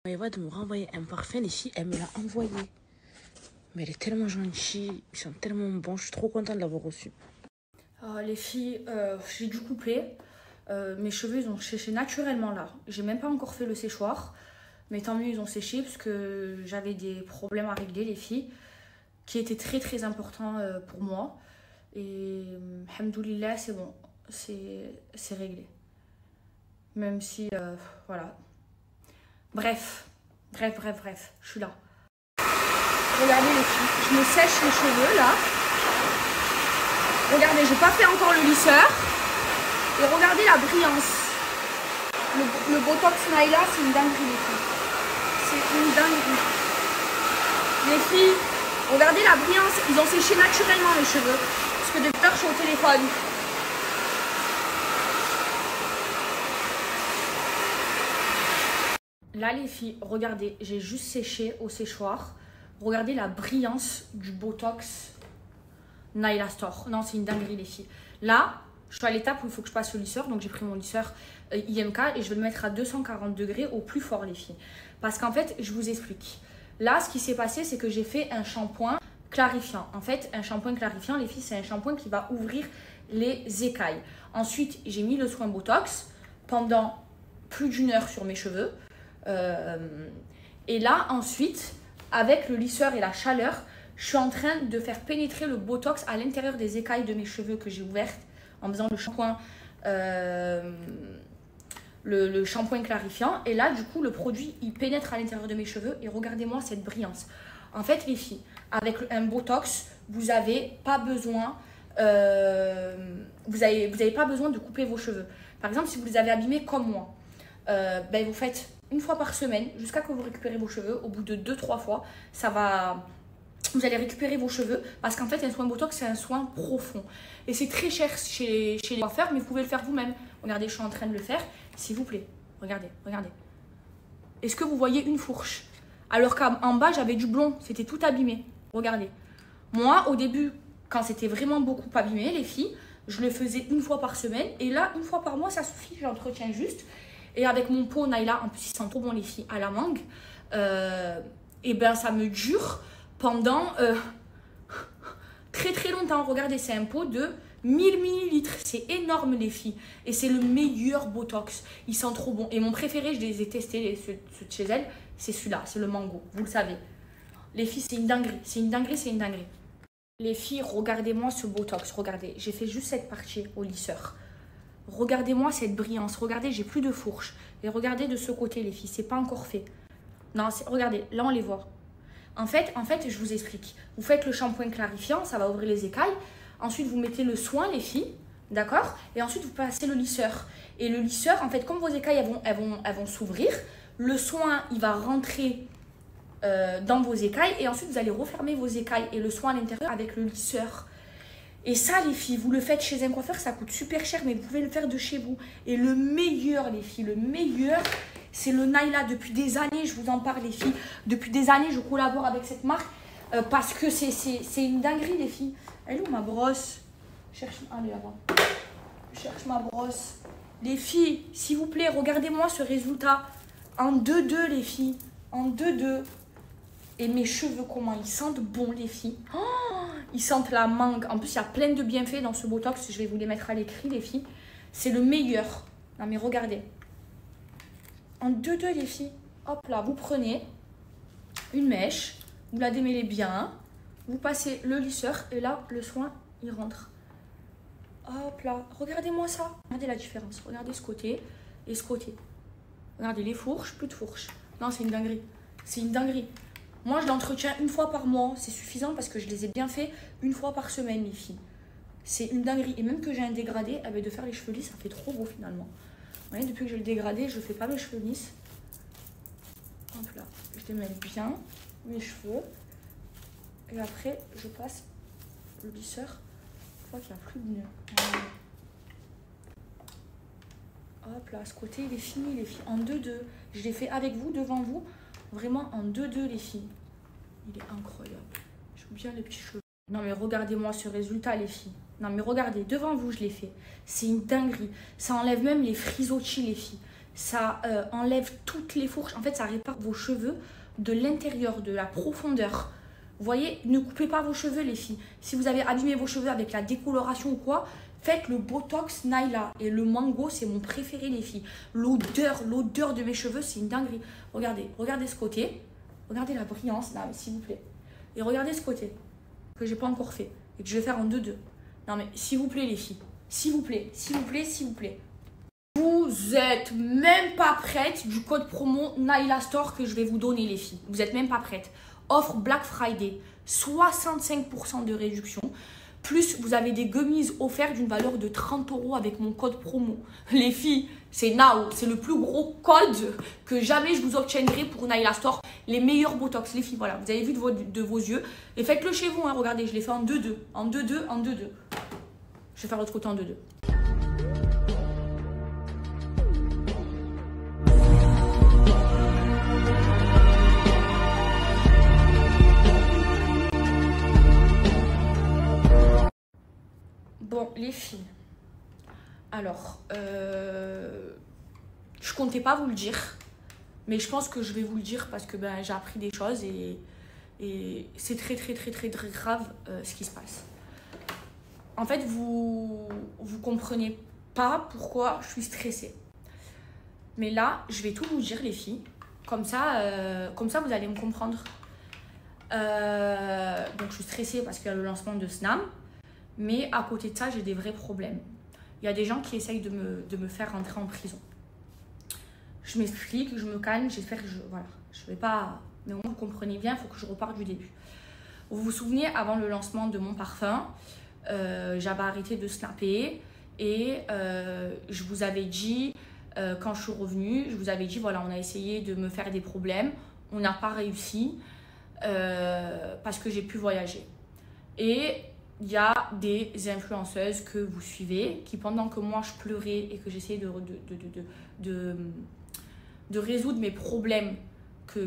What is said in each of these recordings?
Eva de me renvoyer un parfum, les filles, elle me l'a envoyé. Mais elle est tellement gentille, ils sont tellement bons, je suis trop contente de l'avoir reçu. Les filles, j'ai dû couper. Mes cheveux, ils ont séché naturellement là. J'ai même pas encore fait le séchoir. Mais tant mieux, ils ont séché parce que j'avais des problèmes à régler, les filles, qui étaient très très importants pour moi. Et alhamdoulilah, c'est bon, c'est réglé. Même si, voilà. Bref, je suis là. Regardez les filles, je me sèche les cheveux là. Regardez, j'ai pas fait encore le lisseur. Et regardez la brillance. Le Botox Naila, c'est une dinguerie les filles. C'est une dinguerie. Les filles, regardez la brillance. Ils ont séché naturellement les cheveux. Parce que depuis tard, je suis au téléphone. Là les filles, regardez, j'ai juste séché au séchoir. Regardez la brillance du Botox Naila Store. Non, c'est une dinguerie les filles. Là, je suis à l'étape où il faut que je passe le lisseur. Donc j'ai pris mon lisseur IMK et je vais le mettre à 240 degrés au plus fort les filles. Parce qu'en fait, je vous explique. Là, ce qui s'est passé, c'est que j'ai fait un shampoing clarifiant. En fait, un shampoing clarifiant, les filles, c'est un shampoing qui va ouvrir les écailles. Ensuite, j'ai mis le soin Botox pendant plus d'1 heure sur mes cheveux. Et là, ensuite, avec le lisseur et la chaleur, je suis en train de faire pénétrer le Botox à l'intérieur des écailles de mes cheveux que j'ai ouvertes en faisant le shampoing, le shampoing clarifiant. Et là, du coup, le produit, il pénètre à l'intérieur de mes cheveux. Et regardez-moi cette brillance. En fait, les filles, avec un Botox, vous n'avez pas besoin, vous avez pas besoin de couper vos cheveux. Par exemple, si vous les avez abîmés comme moi, ben vous faites 1 fois par semaine jusqu'à ce que vous récupérez vos cheveux. Au bout de 2-3 fois, ça va... Vous allez récupérer vos cheveux parce qu'en fait, un soin Botox, c'est un soin profond. Et c'est très cher chez les coiffeurs, mais vous pouvez le faire vous-même. Regardez, je suis en train de le faire. S'il vous plaît, regardez, regardez. Est-ce que vous voyez une fourche? Alors qu'en bas, j'avais du blond. C'était tout abîmé. Regardez. Moi, au début, quand c'était vraiment beaucoup abîmé, les filles, je le faisais 1 fois par semaine. Et là, 1 fois par mois, ça suffit. J'entretiens juste. Et avec mon pot Naila, en plus, il sent trop bon, les filles, à la mangue. Et ben, ça me dure pendant très très longtemps. Regardez, c'est un pot de 1000 ml. C'est énorme les filles. Et c'est le meilleur Botox. Il sent trop bon. Et mon préféré, je les ai testés, ceux de chez elle, c'est celui-là, c'est le mango. Vous le savez. Les filles, c'est une dinguerie. C'est une dinguerie, c'est une dinguerie. Les filles, regardez-moi ce Botox. Regardez, j'ai fait juste cette partie au lisseur. Regardez-moi cette brillance. Regardez, j'ai plus de fourche. Et regardez de ce côté, les filles. C'est pas encore fait. Non, regardez, là, on les voit. En fait, je vous explique. Vous faites le shampoing clarifiant, ça va ouvrir les écailles. Ensuite, vous mettez le soin, les filles. D'accord? Et ensuite, vous passez le lisseur. Et le lisseur, en fait, comme vos écailles, elles vont s'ouvrir, le soin, il va rentrer dans vos écailles. Et ensuite, vous allez refermer vos écailles et le soin à l'intérieur avec le lisseur. Et ça, les filles, vous le faites chez un coiffeur, ça coûte super cher, mais vous pouvez le faire de chez vous. Et le meilleur, les filles, le meilleur, c'est le Naila. Depuis des années, je vous en parle, les filles. Depuis des années, je collabore avec cette marque parce que c'est une dinguerie, les filles. Elle est où ma brosse? Allez, là-bas. Je cherche ma brosse. Les filles, s'il vous plaît, regardez-moi ce résultat. En 2-2, les filles. En 2-2. Et mes cheveux, comment ils sentent bon, les filles. Oh, ils sentent la mangue. En plus, il y a plein de bienfaits dans ce Botox. Je vais vous les mettre à l'écrit, les filles. C'est le meilleur. Non, mais regardez. En 2-2, les filles. Hop là, vous prenez une mèche. Vous la démêlez bien. Vous passez le lisseur. Et là, le soin, il rentre. Hop là. Regardez-moi ça. Regardez la différence. Regardez ce côté et ce côté. Regardez les fourches, plus de fourches. Non, c'est une dinguerie. C'est une dinguerie. Moi, je l'entretiens 1 fois par mois. C'est suffisant parce que je les ai bien fait 1 fois par semaine, les filles. C'est une dinguerie. Et même que j'ai un dégradé, de faire les cheveux lisses, ça fait trop beau finalement. Vous voyez, depuis que j'ai le dégradé, je ne fais pas mes cheveux lisses. Hop là. Je démêle bien mes cheveux. Et après, je passe le lisseur. Je vois qu'il n'y a plus de nœuds. Hop là, ce côté, il est fini, les filles. En 2-2. Je l'ai fait avec vous, devant vous. Vraiment en 2-2, les filles. Il est incroyable. Je veux bien les petits cheveux. Non, mais regardez-moi ce résultat, les filles. Non, mais regardez, devant vous, je l'ai fait. C'est une dinguerie. Ça enlève même les frisottis, les filles. ça enlève toutes les fourches. En fait, ça répare vos cheveux de l'intérieur, de la profondeur. Vous voyez, ne coupez pas vos cheveux, les filles. Si vous avez abîmé vos cheveux avec la décoloration ou quoi, faites le Botox Naila. Et le mango, c'est mon préféré, les filles. L'odeur de mes cheveux, c'est une dinguerie. Regardez ce côté. Regardez la brillance, là, s'il vous plaît. Et regardez ce côté, que j'ai pas encore fait. Et que je vais faire en 2-2. Non, mais s'il vous plaît, les filles. S'il vous plaît, s'il vous plaît, s'il vous plaît. Vous êtes même pas prêtes du code promo Naila Store que je vais vous donner, les filles. Vous êtes même pas prêtes. Offre Black Friday, 65% de réduction. Plus, vous avez des gummies offerts d'une valeur de 30 € avec mon code promo. Les filles, c'est now. C'est le plus gros code que jamais je vous obtiendrai pour Naila Store. Les meilleurs Botox, les filles, voilà. Vous avez vu de vos yeux. Et faites-le chez vous, hein. Regardez, je l'ai fait en 2-2. En 2-2, en 2-2. Je vais faire l'autre côté en 2-2. Bon, les filles, alors, je comptais pas vous le dire, mais je pense que je vais vous le dire parce que j'ai appris des choses et c'est très grave ce qui se passe. En fait, vous comprenez pas pourquoi je suis stressée. Mais là, je vais tout vous dire, les filles, comme ça vous allez me comprendre. Donc, je suis stressée parce qu'il y a le lancement de Snam. Mais à côté de ça, j'ai des vrais problèmes. Il y a des gens qui essayent de me faire rentrer en prison. Je m'explique, je me calme, j'espère que je vais pas... Mais au moins, vous comprenez bien, il faut que je reparte du début. Vous vous souvenez, avant le lancement de mon parfum, j'avais arrêté de snapper et je vous avais dit, quand je suis revenue, je vous avais dit, voilà, on a essayé de me faire des problèmes, on n'a pas réussi parce que j'ai pu voyager. Et il y a des influenceuses que vous suivez qui, pendant que moi je pleurais et que j'essayais de résoudre mes problèmes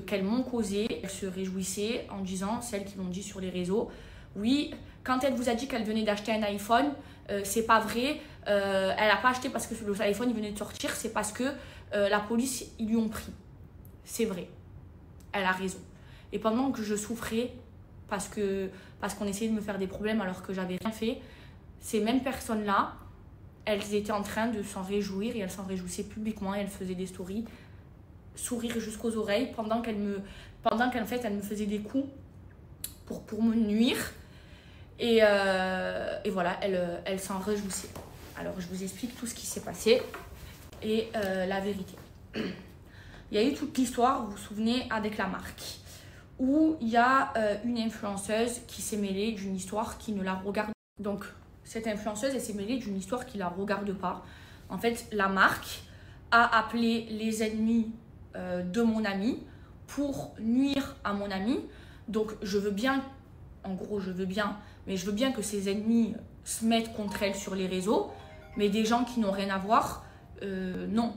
qu'elles m'ont causés, elles se réjouissaient en disant, celles qui l'ont dit sur les réseaux, oui, quand elle vous a dit qu'elle venait d'acheter un iPhone, c'est pas vrai, elle n'a pas acheté parce que l'iPhone il venait de sortir, c'est parce que la police ils lui ont pris. C'est vrai, elle a raison. Et pendant que je souffrais, parce qu'on essayait de me faire des problèmes alors que j'avais rien fait, ces mêmes personnes-là, elles étaient en train de s'en réjouir et elles s'en réjouissaient publiquement et elles faisaient des stories, sourire jusqu'aux oreilles pendant qu'elles me faisaient des coups pour me nuire. Et voilà, elles s'en réjouissaient. Alors je vous explique tout ce qui s'est passé et la vérité. Il y a eu toute l'histoire, vous vous souvenez, avec la marque, où il y a une influenceuse qui s'est mêlée d'une histoire qui ne la regarde pas. Donc, cette influenceuse, elle s'est mêlée d'une histoire qui ne la regarde pas. En fait, la marque a appelé les ennemis de mon ami pour nuire à mon ami. Donc, je veux bien, en gros, mais je veux bien que ces ennemis se mettent contre elle sur les réseaux, mais des gens qui n'ont rien à voir, non.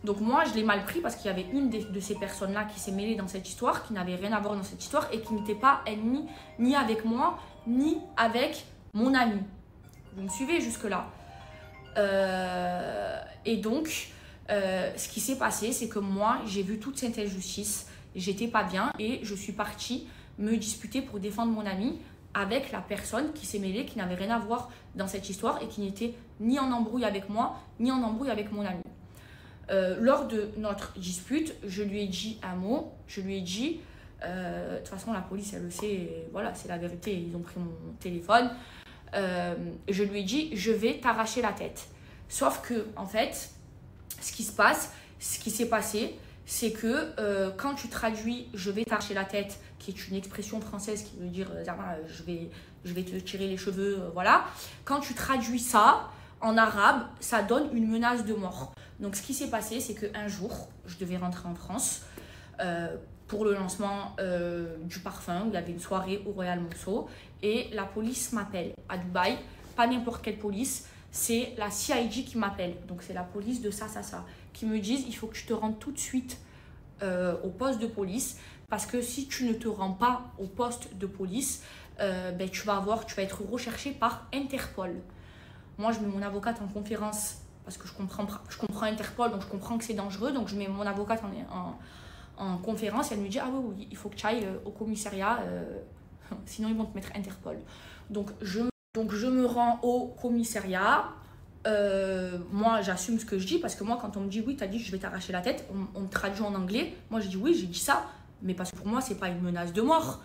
Donc moi, je l'ai mal pris parce qu'il y avait une de ces personnes-là qui s'est mêlée dans cette histoire, qui n'avait rien à voir dans cette histoire et qui n'était pas ennemie ni avec moi, ni avec mon ami. Vous me suivez jusque-là? Et donc, ce qui s'est passé, c'est que moi, j'ai vu toute cette injustice, j'étais pas bien et je suis partie me disputer pour défendre mon ami avec la personne qui s'est mêlée, qui n'avait rien à voir dans cette histoire et qui n'était ni en embrouille avec moi, ni en embrouille avec mon ami. Lors de notre dispute, je lui ai dit un mot, je lui ai dit, de toute façon la police elle le sait, voilà, c'est la vérité, ils ont pris mon téléphone, je lui ai dit, je vais t'arracher la tête. Sauf que, en fait, ce qui s'est passé, c'est que quand tu traduis je vais t'arracher la tête, qui est une expression française qui veut dire je vais te tirer les cheveux, voilà, quand tu traduis ça en arabe, ça donne une menace de mort. Donc ce qui s'est passé, c'est qu'un jour, je devais rentrer en France pour le lancement du parfum, où il y avait une soirée au Royal Monceau, et la police m'appelle à Dubaï, pas n'importe quelle police, c'est la CID qui m'appelle, donc c'est la police de ça, qui me disent il faut que tu te rendes tout de suite au poste de police, parce que si tu ne te rends pas au poste de police, tu vas être recherché par Interpol. Moi, je mets mon avocate en conférence parce que je comprends Interpol, donc je comprends que c'est dangereux. Donc je mets mon avocate en conférence et elle me dit, ah oui, il faut que tu ailles au commissariat, sinon ils vont te mettre Interpol. Donc je me rends au commissariat. Moi j'assume ce que je dis, parce que moi quand on me dit oui, t'as dit je vais t'arracher la tête, on me traduit en anglais, moi je dis oui, j'ai dit ça, mais parce que pour moi c'est pas une menace de mort.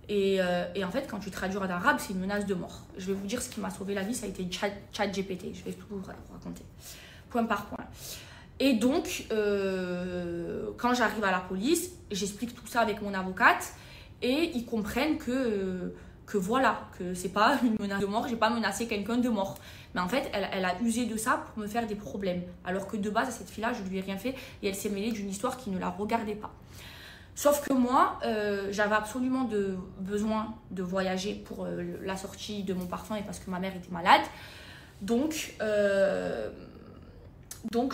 Et en fait quand tu traduis en arabe, c'est une menace de mort. Je vais vous dire ce qui m'a sauvé la vie, ça a été ChatGPT, je vais tout vous raconter point par point. Et donc quand j'arrive à la police, j'explique tout ça avec mon avocate et ils comprennent que voilà, que c'est pas une menace de mort, j'ai pas menacé quelqu'un de mort. Mais en fait, elle a usé de ça pour me faire des problèmes. Alors que de base, à cette fille-là, je lui ai rien fait et elle s'est mêlée d'une histoire qui ne la regardait pas. Sauf que moi, j'avais absolument besoin de voyager pour la sortie de mon parfum et parce que ma mère était malade. Donc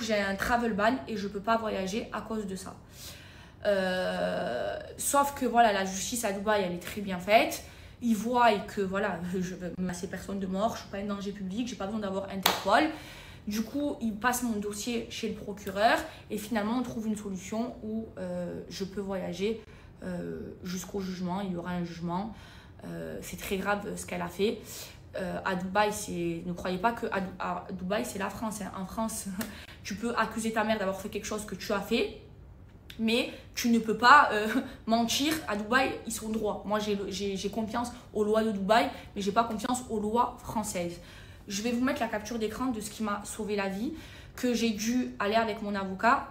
j'ai un travel ban et je peux pas voyager à cause de ça. Sauf que voilà, la justice à Dubaï, elle est très bien faite. Ils voient que voilà, je ne menace personne de mort, je ne suis pas un danger public, je n'ai pas besoin d'avoir Interpol. Du coup, ils passent mon dossier chez le procureur et finalement, on trouve une solution où je peux voyager jusqu'au jugement. Il y aura un jugement. C'est très grave ce qu'elle a fait. À Dubaï, ne croyez pas que à Dubaï, c'est la France. Hein. En France, tu peux accuser ta mère d'avoir fait quelque chose que tu as fait. Mais tu ne peux pas mentir. À Dubaï, ils sont droits. Moi, j'ai confiance aux lois de Dubaï, mais je n'ai pas confiance aux lois françaises. Je vais vous mettre la capture d'écran de ce qui m'a sauvé la vie, que j'ai dû aller avec mon avocat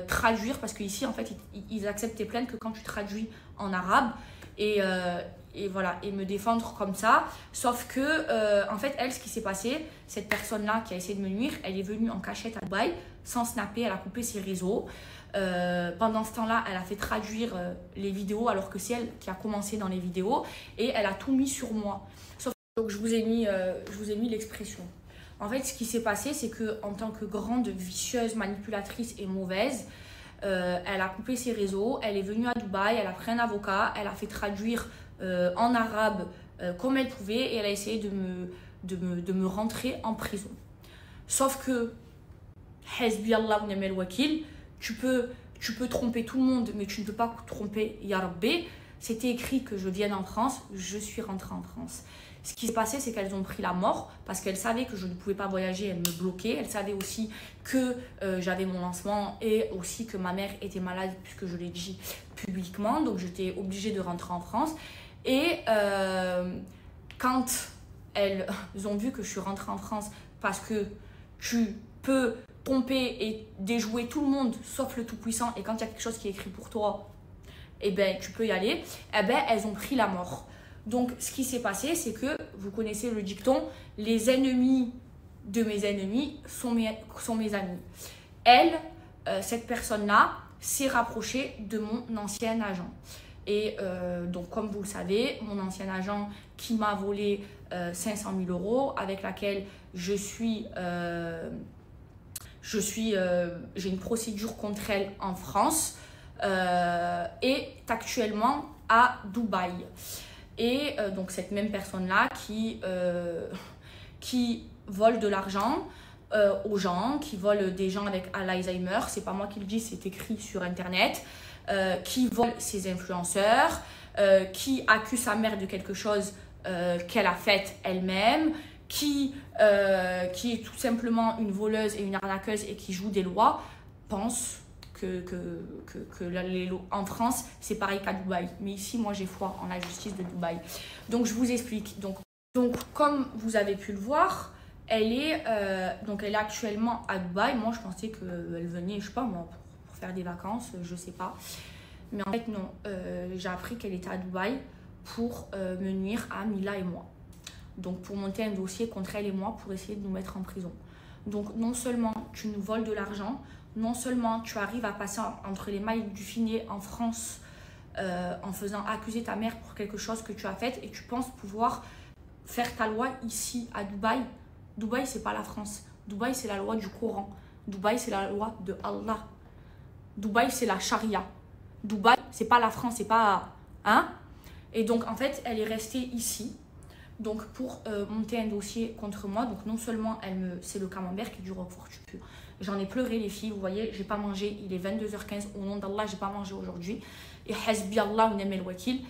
traduire, parce qu'ici, en fait, ils acceptent tes plaintes que quand tu traduis en arabe. Et voilà, et me défendre comme ça. Sauf que, en fait, elle, ce qui s'est passé, cette personne-là qui a essayé de me nuire, elle est venue en cachette à Dubaï, sans snapper, elle a coupé ses réseaux. Pendant ce temps-là, elle a fait traduire les vidéos alors que c'est elle qui a commencé dans les vidéos et elle a tout mis sur moi. Sauf que, donc je vous ai mis l'expression. En fait, ce qui s'est passé, c'est que en tant que grande vicieuse, manipulatrice et mauvaise, elle a coupé ses réseaux, elle est venue à Dubaï, elle a pris un avocat, elle a fait traduire en arabe comme elle pouvait et elle a essayé de me rentrer en prison. Sauf que Hasbi Allah wa ni'mal wakil, tu peux tromper tout le monde, mais tu ne peux pas tromper Ya Rabbi. C'était écrit que je vienne en France, je suis rentrée en France. Ce qui s'est passé, c'est qu'elles ont pris la mort parce qu'elles savaient que je ne pouvais pas voyager, elles me bloquaient. Elles savaient aussi que j'avais mon lancement et aussi que ma mère était malade puisque je l'ai dit publiquement. Donc j'étais obligée de rentrer en France. Et quand elles ont vu que je suis rentrée en France parce que tu peux tromper et déjouer tout le monde sauf le Tout-Puissant et quand il y a quelque chose qui est écrit pour toi, eh ben, tu peux y aller, eh ben, elles ont pris la mort. Donc, ce qui s'est passé, c'est que, vous connaissez le dicton, les ennemis de mes ennemis sont mes amis. Elle, cette personne-là, s'est rapprochée de mon ancien agent. Et donc, comme vous le savez, mon ancien agent qui m'a volé 500 000 €, avec laquelle j'ai une procédure contre elle en France, est actuellement à Dubaï. Et donc cette même personne-là qui vole de l'argent aux gens, qui vole des gens avec Alzheimer, c'est pas moi qui le dis, c'est écrit sur internet, qui vole ses influenceurs, qui accuse sa mère de quelque chose qu'elle a fait elle-même, qui est tout simplement une voleuse et une arnaqueuse et qui joue des lois, pense que en France, c'est pareil qu'à Dubaï. Mais ici, moi, j'ai foi en la justice de Dubaï. Donc, je vous explique. Donc comme vous avez pu le voir, elle est actuellement à Dubaï. Moi, je pensais qu'elle venait, je sais pas moi, pour faire des vacances, je sais pas. Mais en fait, non. J'ai appris qu'elle était à Dubaï pour me nuire à Mila et moi. Donc, pour monter un dossier contre elle et moi pour essayer de nous mettre en prison. Donc, non seulement tu nous voles de l'argent, non seulement tu arrives à passer entre les mailles du filet en France en faisant accuser ta mère pour quelque chose que tu as fait et tu penses pouvoir faire ta loi ici à Dubaï. Dubaï, c'est pas la France. Dubaï, c'est la loi du Coran. Dubaï, c'est la loi de Allah. Dubaï, c'est la charia. Dubaï, c'est pas la France, c'est pas... Hein? Et donc, en fait, elle est restée ici donc pour monter un dossier contre moi. Donc non seulement c'est le camembert qui est du roquefort, tu peux. J'en ai pleuré les filles, vous voyez, j'ai pas mangé, il est 22h15, au nom d'Allah, j'ai pas mangé aujourd'hui. Et hasbi Allah wa ni'mal wakil.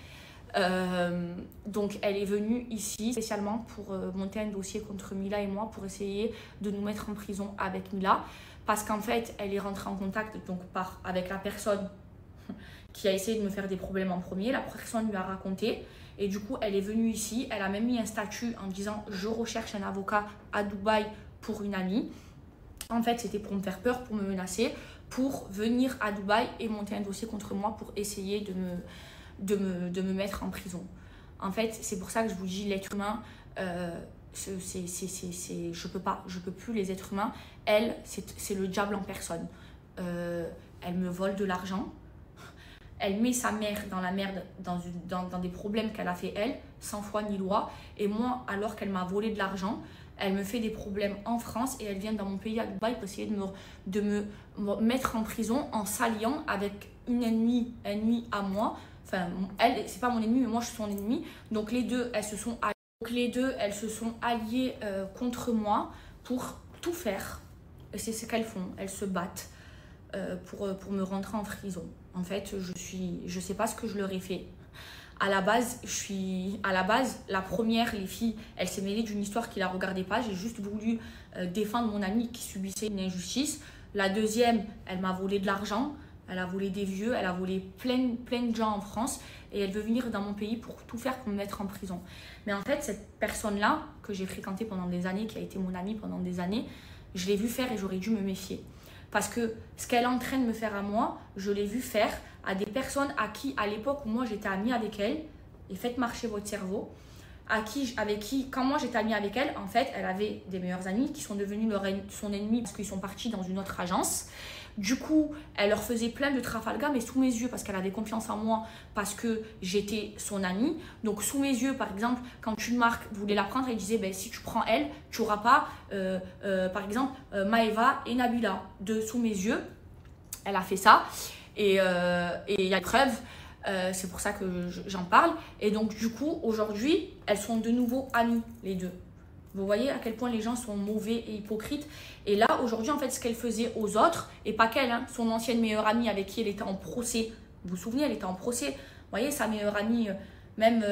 Donc elle est venue ici spécialement pour monter un dossier contre Mila et moi pour essayer de nous mettre en prison avec Mila, parce qu'en fait elle est rentrée en contact donc avec la personne qui a essayé de me faire des problèmes en premier. La personne lui a raconté et du coup elle est venue ici, elle a même mis un statut en disant je recherche un avocat à Dubaï pour une amie. En fait c'était pour me faire peur, pour me menacer, pour venir à Dubaï et monter un dossier contre moi pour essayer de me mettre en prison. En fait, c'est pour ça que je vous dis, l'être humain, je peux plus les êtres humains. Elle, c'est le diable en personne. Elle me vole de l'argent. Elle met sa mère dans la merde, dans des problèmes qu'elle a fait elle, sans foi ni loi. Et moi, alors qu'elle m'a volé de l'argent, elle me fait des problèmes en France et elle vient dans mon pays à Dubaï pour essayer de me mettre en prison en s'alliant avec une ennemie à moi. Enfin, elle, c'est pas mon ennemi, mais moi, je suis son ennemi. Donc, les deux, elles se sont alliées contre moi pour tout faire. C'est ce qu'elles font. Elles se battent pour me rentrer en prison. En fait, je sais pas ce que je leur ai fait. À la base, la première, les filles, elle s'est mêlée d'une histoire qui la regardait pas. J'ai juste voulu défendre mon amie qui subissait une injustice. La deuxième, elle m'a volé de l'argent. Elle a volé des vieux, elle a volé plein de gens en France et elle veut venir dans mon pays pour tout faire pour me mettre en prison. Mais en fait, cette personne-là, que j'ai fréquentée pendant des années, qui a été mon amie pendant des années, je l'ai vue faire et j'aurais dû me méfier. Parce que ce qu'elle est en train de me faire à moi, je l'ai vu faire à des personnes à qui, à l'époque où moi j'étais amie avec elle, et faites marcher votre cerveau, avec qui, quand moi j'étais amie avec elle, en fait, elle avait des meilleurs amis qui sont devenus son ennemi parce qu'ils sont partis dans une autre agence. Du coup, elle leur faisait plein de Trafalgar, mais sous mes yeux, parce qu'elle avait confiance en moi, parce que j'étais son amie. Donc, sous mes yeux, par exemple, quand une marque voulait la prendre, elle disait, ben, si tu prends elle, tu n'auras pas, par exemple, Maeva et Nabila. Sous mes yeux, elle a fait ça. Et il y a preuve, c'est pour ça que j'en parle. Et donc, du coup, aujourd'hui, elles sont de nouveau amies, les deux. Vous voyez à quel point les gens sont mauvais et hypocrites. Et là, aujourd'hui, en fait, ce qu'elle faisait aux autres, et pas qu'elle, hein, son ancienne meilleure amie avec qui elle était en procès. Vous vous souvenez, elle était en procès. Vous voyez, sa meilleure amie, même,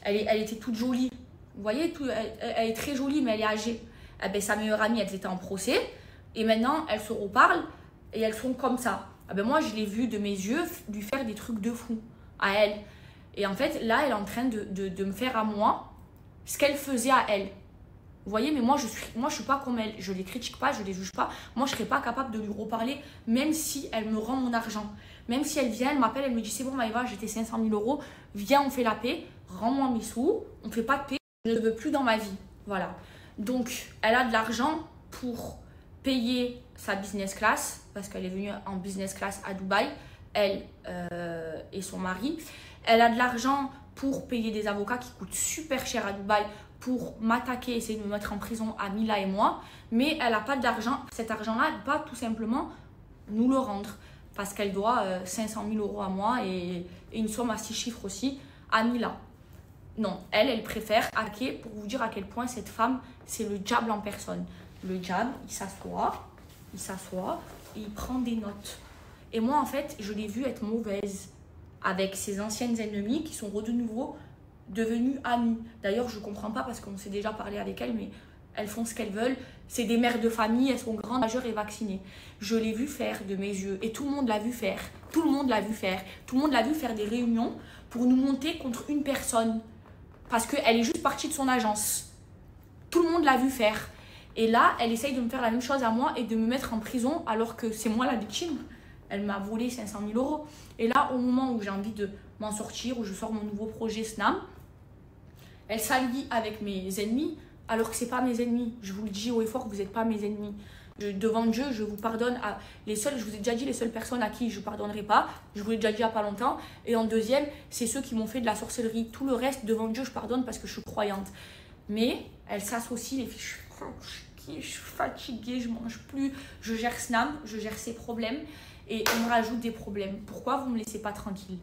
elle était toute jolie. Vous voyez, elle est très jolie, mais elle est âgée. Eh ben, sa meilleure amie, elle était en procès. Et maintenant, elles se reparlent et elles sont comme ça. Eh ben, moi, je l'ai vu de mes yeux lui faire des trucs de fou à elle. Et en fait, là, elle est en train de me faire à moi ce qu'elle faisait à elle. Vous voyez, mais moi je suis pas comme elle. Je les critique pas, je les juge pas. Moi, je serais pas capable de lui reparler, même si elle me rend mon argent. Même si elle vient, elle m'appelle, elle me dit c'est bon Maeva, j'ai tes 500 000 €, viens, on fait la paix, rends-moi mes sous, on fait pas de paix, je ne veux plus dans ma vie. Voilà. Donc, elle a de l'argent pour payer sa business class, parce qu'elle est venue en business class à Dubaï, elle et son mari. Elle a de l'argent pour payer des avocats qui coûtent super cher à Dubaï, pour m'attaquer, essayer de me mettre en prison à Mila et moi, mais elle n'a pas d'argent. Cet argent-là, elle ne peut pas tout simplement nous le rendre parce qu'elle doit 500 000 € à moi et une somme à 6 chiffres aussi à Mila. Non, elle préfère hacker pour vous dire à quel point cette femme, c'est le diable en personne. Le diable, il s'assoit et il prend des notes. Et moi, en fait, je l'ai vue être mauvaise avec ses anciennes ennemies qui sont de nouveau devenues amies. D'ailleurs, je ne comprends pas parce qu'on s'est déjà parlé avec elles, mais elles font ce qu'elles veulent. C'est des mères de famille, elles sont grandes, majeures et vaccinées. Je l'ai vu faire de mes yeux et tout le monde l'a vu faire. Tout le monde l'a vu faire. Tout le monde l'a vu faire des réunions pour nous monter contre une personne parce qu'elle est juste partie de son agence. Tout le monde l'a vu faire. Et là, elle essaye de me faire la même chose à moi et de me mettre en prison alors que c'est moi la victime. Elle m'a volé 500 000 €. Et là, au moment où j'ai envie de m'en sortir, où je sors mon nouveau projet SNAM, elle s'allie avec mes ennemis, alors que ce n'est pas mes ennemis. Je vous le dis haut et fort, vous n'êtes pas mes ennemis. Devant Dieu, je vous pardonne. Je vous ai déjà dit les seules personnes à qui je ne pardonnerai pas. Je vous l'ai déjà dit il n'y a pas longtemps. Et en deuxième, c'est ceux qui m'ont fait de la sorcellerie. Tout le reste, devant Dieu, je pardonne parce que je suis croyante. Mais elle s'associe, les filles. Je suis fatiguée, je ne mange plus. Je gère SNAM, je gère ses problèmes. Et on me rajoute des problèmes. Pourquoi vous ne me laissez pas tranquille?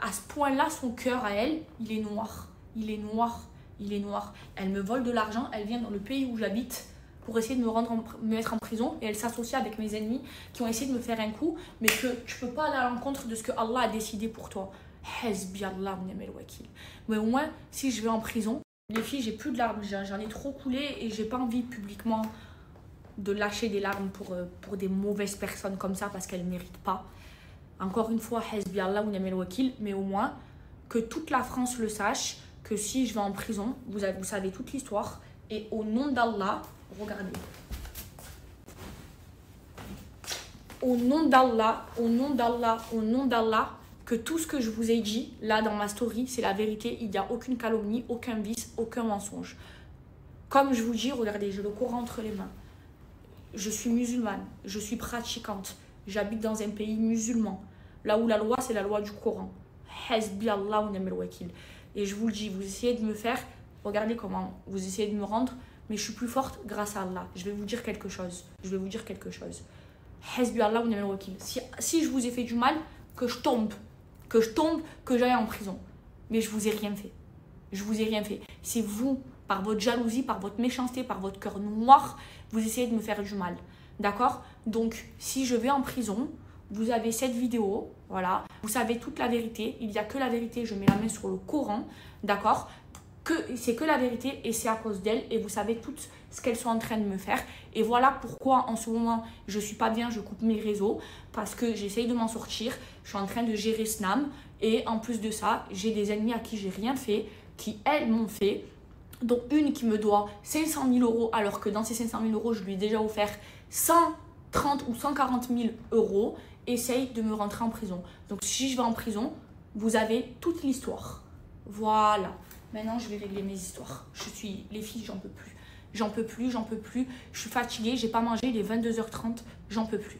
À ce point-là, son cœur à elle, il est noir. Il est noir. il est noir. Elle me vole de l'argent, elle vient dans le pays où j'habite pour essayer de me mettre en prison et elle s'associe avec mes ennemis qui ont essayé de me faire un coup, mais que tu peux pas aller à l'encontre de ce que Allah a décidé pour toi. Hasbi Allah wa ni'mal wakil. Mais au moins, si je vais en prison, les filles, j'ai plus de larmes, j'en ai trop coulé et j'ai pas envie publiquement de lâcher des larmes pour des mauvaises personnes comme ça parce qu'elles ne méritent pas. Encore une fois, Hasbi Allah wa ni'mal wakil, mais au moins que toute la France le sache, que si je vais en prison, vous savez toute l'histoire, et au nom d'Allah, regardez. Au nom d'Allah, au nom d'Allah, au nom d'Allah, que tout ce que je vous ai dit, là dans ma story, c'est la vérité, il n'y a aucune calomnie, aucun vice, aucun mensonge. Comme je vous dis, regardez, j'ai le Coran entre les mains. Je suis musulmane, je suis pratiquante, j'habite dans un pays musulman, là où la loi, c'est la loi du Coran. Hasbi Allah wa ni'mal wakil. Et je vous le dis, vous essayez de me faire, regardez comment vous essayez de me rendre, mais je suis plus forte grâce à Allah. Je vais vous dire quelque chose. Hasbi Allah wa ni'mal wakil. Si je vous ai fait du mal, que je tombe, que j'aille en prison. Mais je vous ai rien fait. C'est vous, par votre jalousie, par votre méchanceté, par votre cœur noir, vous essayez de me faire du mal. D'accord? Donc, si je vais en prison, vous avez cette vidéo, voilà, vous savez toute la vérité, il n'y a que la vérité, je mets la main sur le Coran, d'accord, c'est que la vérité et c'est à cause d'elle et vous savez tout ce qu'elles sont en train de me faire et voilà pourquoi en ce moment je suis pas bien, je coupe mes réseaux parce que j'essaye de m'en sortir, je suis en train de gérer Snam et en plus de ça, j'ai des ennemis à qui j'ai rien fait, qui elles m'ont fait, dont une qui me doit 500 000 € alors que dans ces 500 000 € je lui ai déjà offert 130 ou 140 000 €. Essaye de me rentrer en prison. Donc si je vais en prison, vous avez toute l'histoire. Voilà. Maintenant, je vais régler mes histoires. Les filles, j'en peux plus. Je suis fatiguée, j'ai pas mangé, il est 22h30, j'en peux plus.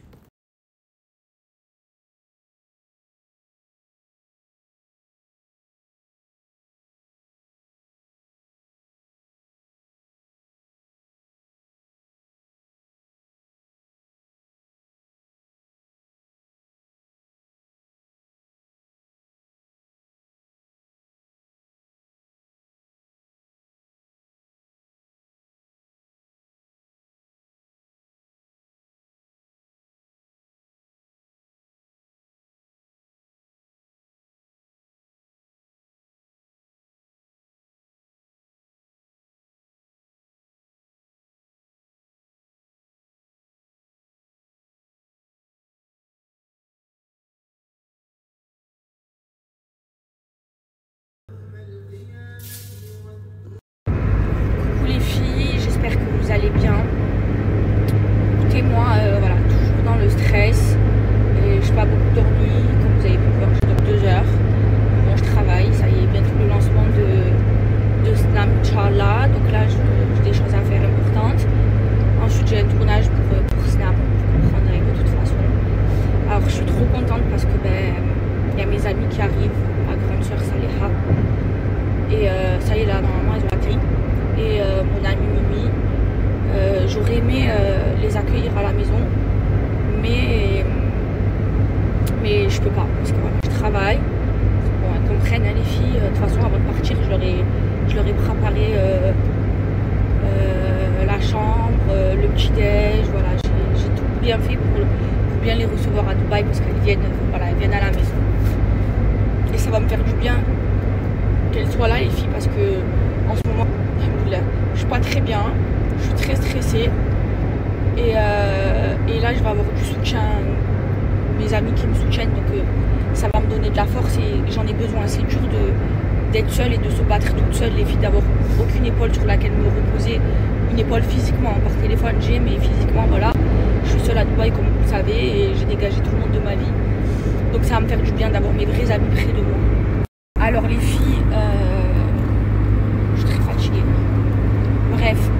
Vous allez bien. Écoutez-moi, voilà, toujours dans le stress. Et je n'ai pas beaucoup dormi, comme vous avez pu voir, je dors 2 heures. Bon, je travaille, ça y est, bientôt le lancement de Snam, Inch'Allah. Donc là, j'ai des choses à faire importantes. Ensuite, j'ai un tournage pour Snam, vous comprendrez de toute façon. Alors, je suis trop contente parce que y a mes amis qui arrivent, ma grande soeur Saleha. Et ça y est, là, normalement, elles ont atterri. Et mon amie Mimi. J'aurais aimé les accueillir à la maison, mais je peux pas parce que voilà, je travaille. Bon, elles comprennent hein, les filles. De toute façon, avant de partir, je leur ai préparé la chambre, le petit déj. Voilà, j'ai tout bien fait pour bien les recevoir à Dubaï parce qu'elles viennent, voilà, elles viennent à la maison. Et ça va me faire du bien qu'elles soient là les filles parce que en ce moment, je suis pas très bien. Je suis très stressée et là je vais avoir du soutien, mes amis qui me soutiennent, donc ça va me donner de la force et j'en ai besoin. C'est dur d'être seule et de se battre toute seule, les filles, d'avoir aucune épaule sur laquelle me reposer, une épaule physiquement, par téléphone j'ai, mais physiquement voilà, je suis seule à Dubaï comme vous le savez et j'ai dégagé tout le monde de ma vie, donc ça va me faire du bien d'avoir mes vrais amis près de moi. Alors les filles, je suis très fatiguée, bref.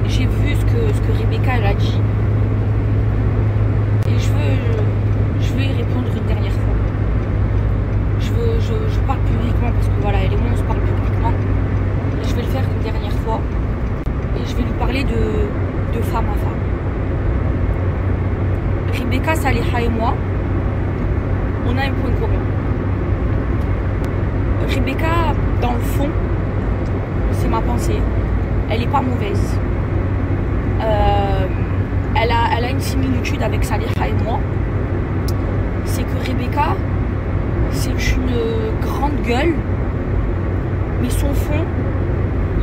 J'ai vu ce que Rebecca elle a dit et je veux y répondre une dernière fois. Je parle publiquement parce que voilà, elle et moi on se parle publiquement. Et je vais le faire une dernière fois et je vais lui parler de femme à femme. Rebecca, Saleha et moi, on a un point commun. Rebecca, dans le fond, c'est ma pensée, elle n'est pas mauvaise. Elle a une similitude avec Saliha et moi. C'est que Rebecca, c'est une grande gueule, mais son fond,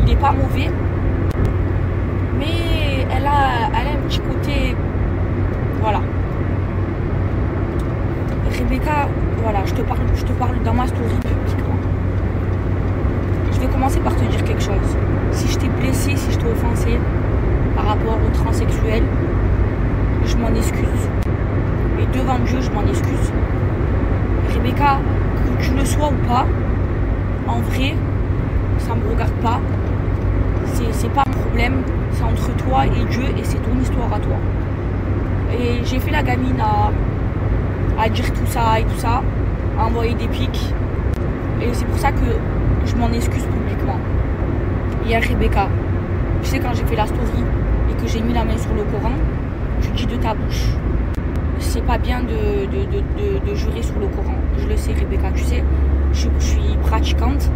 il n'est pas mauvais. Mais elle a un petit côté, voilà. Rebecca, voilà, je te parle dans ma story publiquement. Je vais commencer par te dire quelque chose. Si je t'ai blessé, si je t'ai offensé par rapport aux transsexuels, je m'en excuse. Et devant Dieu, je m'en excuse. Rebecca, que tu le sois ou pas, en vrai, ça me regarde pas. C'est pas un problème. C'est entre toi et Dieu et c'est ton histoire à toi. Et j'ai fait la gamine à dire tout ça et tout ça, à envoyer des pics. Et c'est pour ça que je m'en excuse publiquement. Hier, Rebecca, tu sais, quand j'ai fait la story et que j'ai mis la main sur le Coran, tu dis de ta bouche. C'est pas bien de jurer sur le Coran. Je le sais, Rebecca, tu sais, je suis pratiquante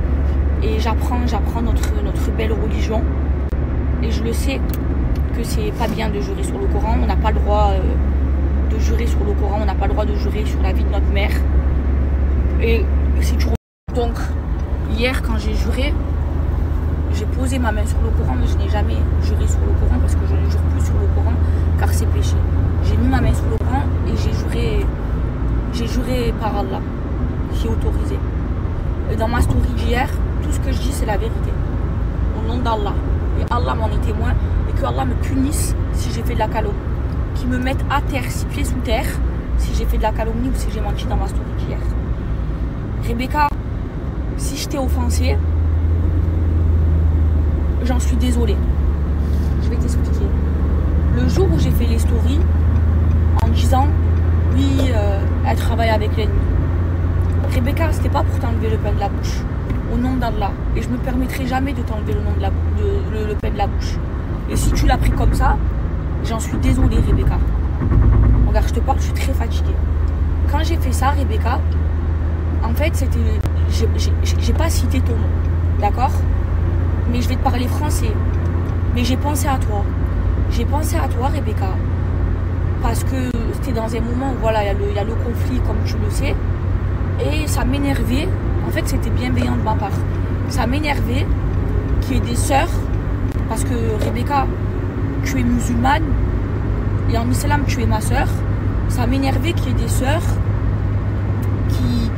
et j'apprends notre belle religion. Et je le sais que c'est pas bien de jurer sur le Coran. On n'a pas le droit de jurer sur le Coran. On n'a pas le droit de jurer sur la vie de notre mère. Et si tu... Donc, hier, quand j'ai juré, j'ai posé ma main sur le Coran, mais je n'ai jamais juré sur le Coran parce que je ne jure plus sur le Coran car c'est péché. J'ai mis ma main sur le Coran et j'ai juré par Allah, qui est autorisé. Et dans ma story d'hier, tout ce que je dis, c'est la vérité. Au nom d'Allah. Et Allah m'en est témoin. Et que Allah me punisse si j'ai fait de la calomnie. Qu'il me mette à terre, 6 pieds sous terre, si j'ai fait de la calomnie ou si j'ai menti dans ma story d'hier. Rebecca, si je t'ai offensée, j'en suis désolée. Je vais t'expliquer. Le jour où j'ai fait les stories, en disant, oui, elle travaille avec l'ennemi. Rebecca, c'était pas pour t'enlever le pain de la bouche. Au nom d'Allah. Et je me permettrai jamais de t'enlever le pain de la bouche. Et si tu l'as pris comme ça, j'en suis désolée, Rebecca. Regarde, je te parle, je suis très fatiguée. Quand j'ai fait ça, Rebecca, en fait, c'était... J'ai pas cité ton nom, d'accord? Mais je vais te parler français. Mais j'ai pensé à toi. J'ai pensé à toi, Rebecca. Parce que c'était dans un moment où, voilà, il y a le conflit, comme tu le sais. Et ça m'énervait. En fait, c'était bienveillant de ma part. Ça m'énervait qu'il y ait des sœurs. Parce que, Rebecca, tu es musulmane. Et en islam, tu es ma sœur. Ça m'énervait qu'il y ait des sœurs qui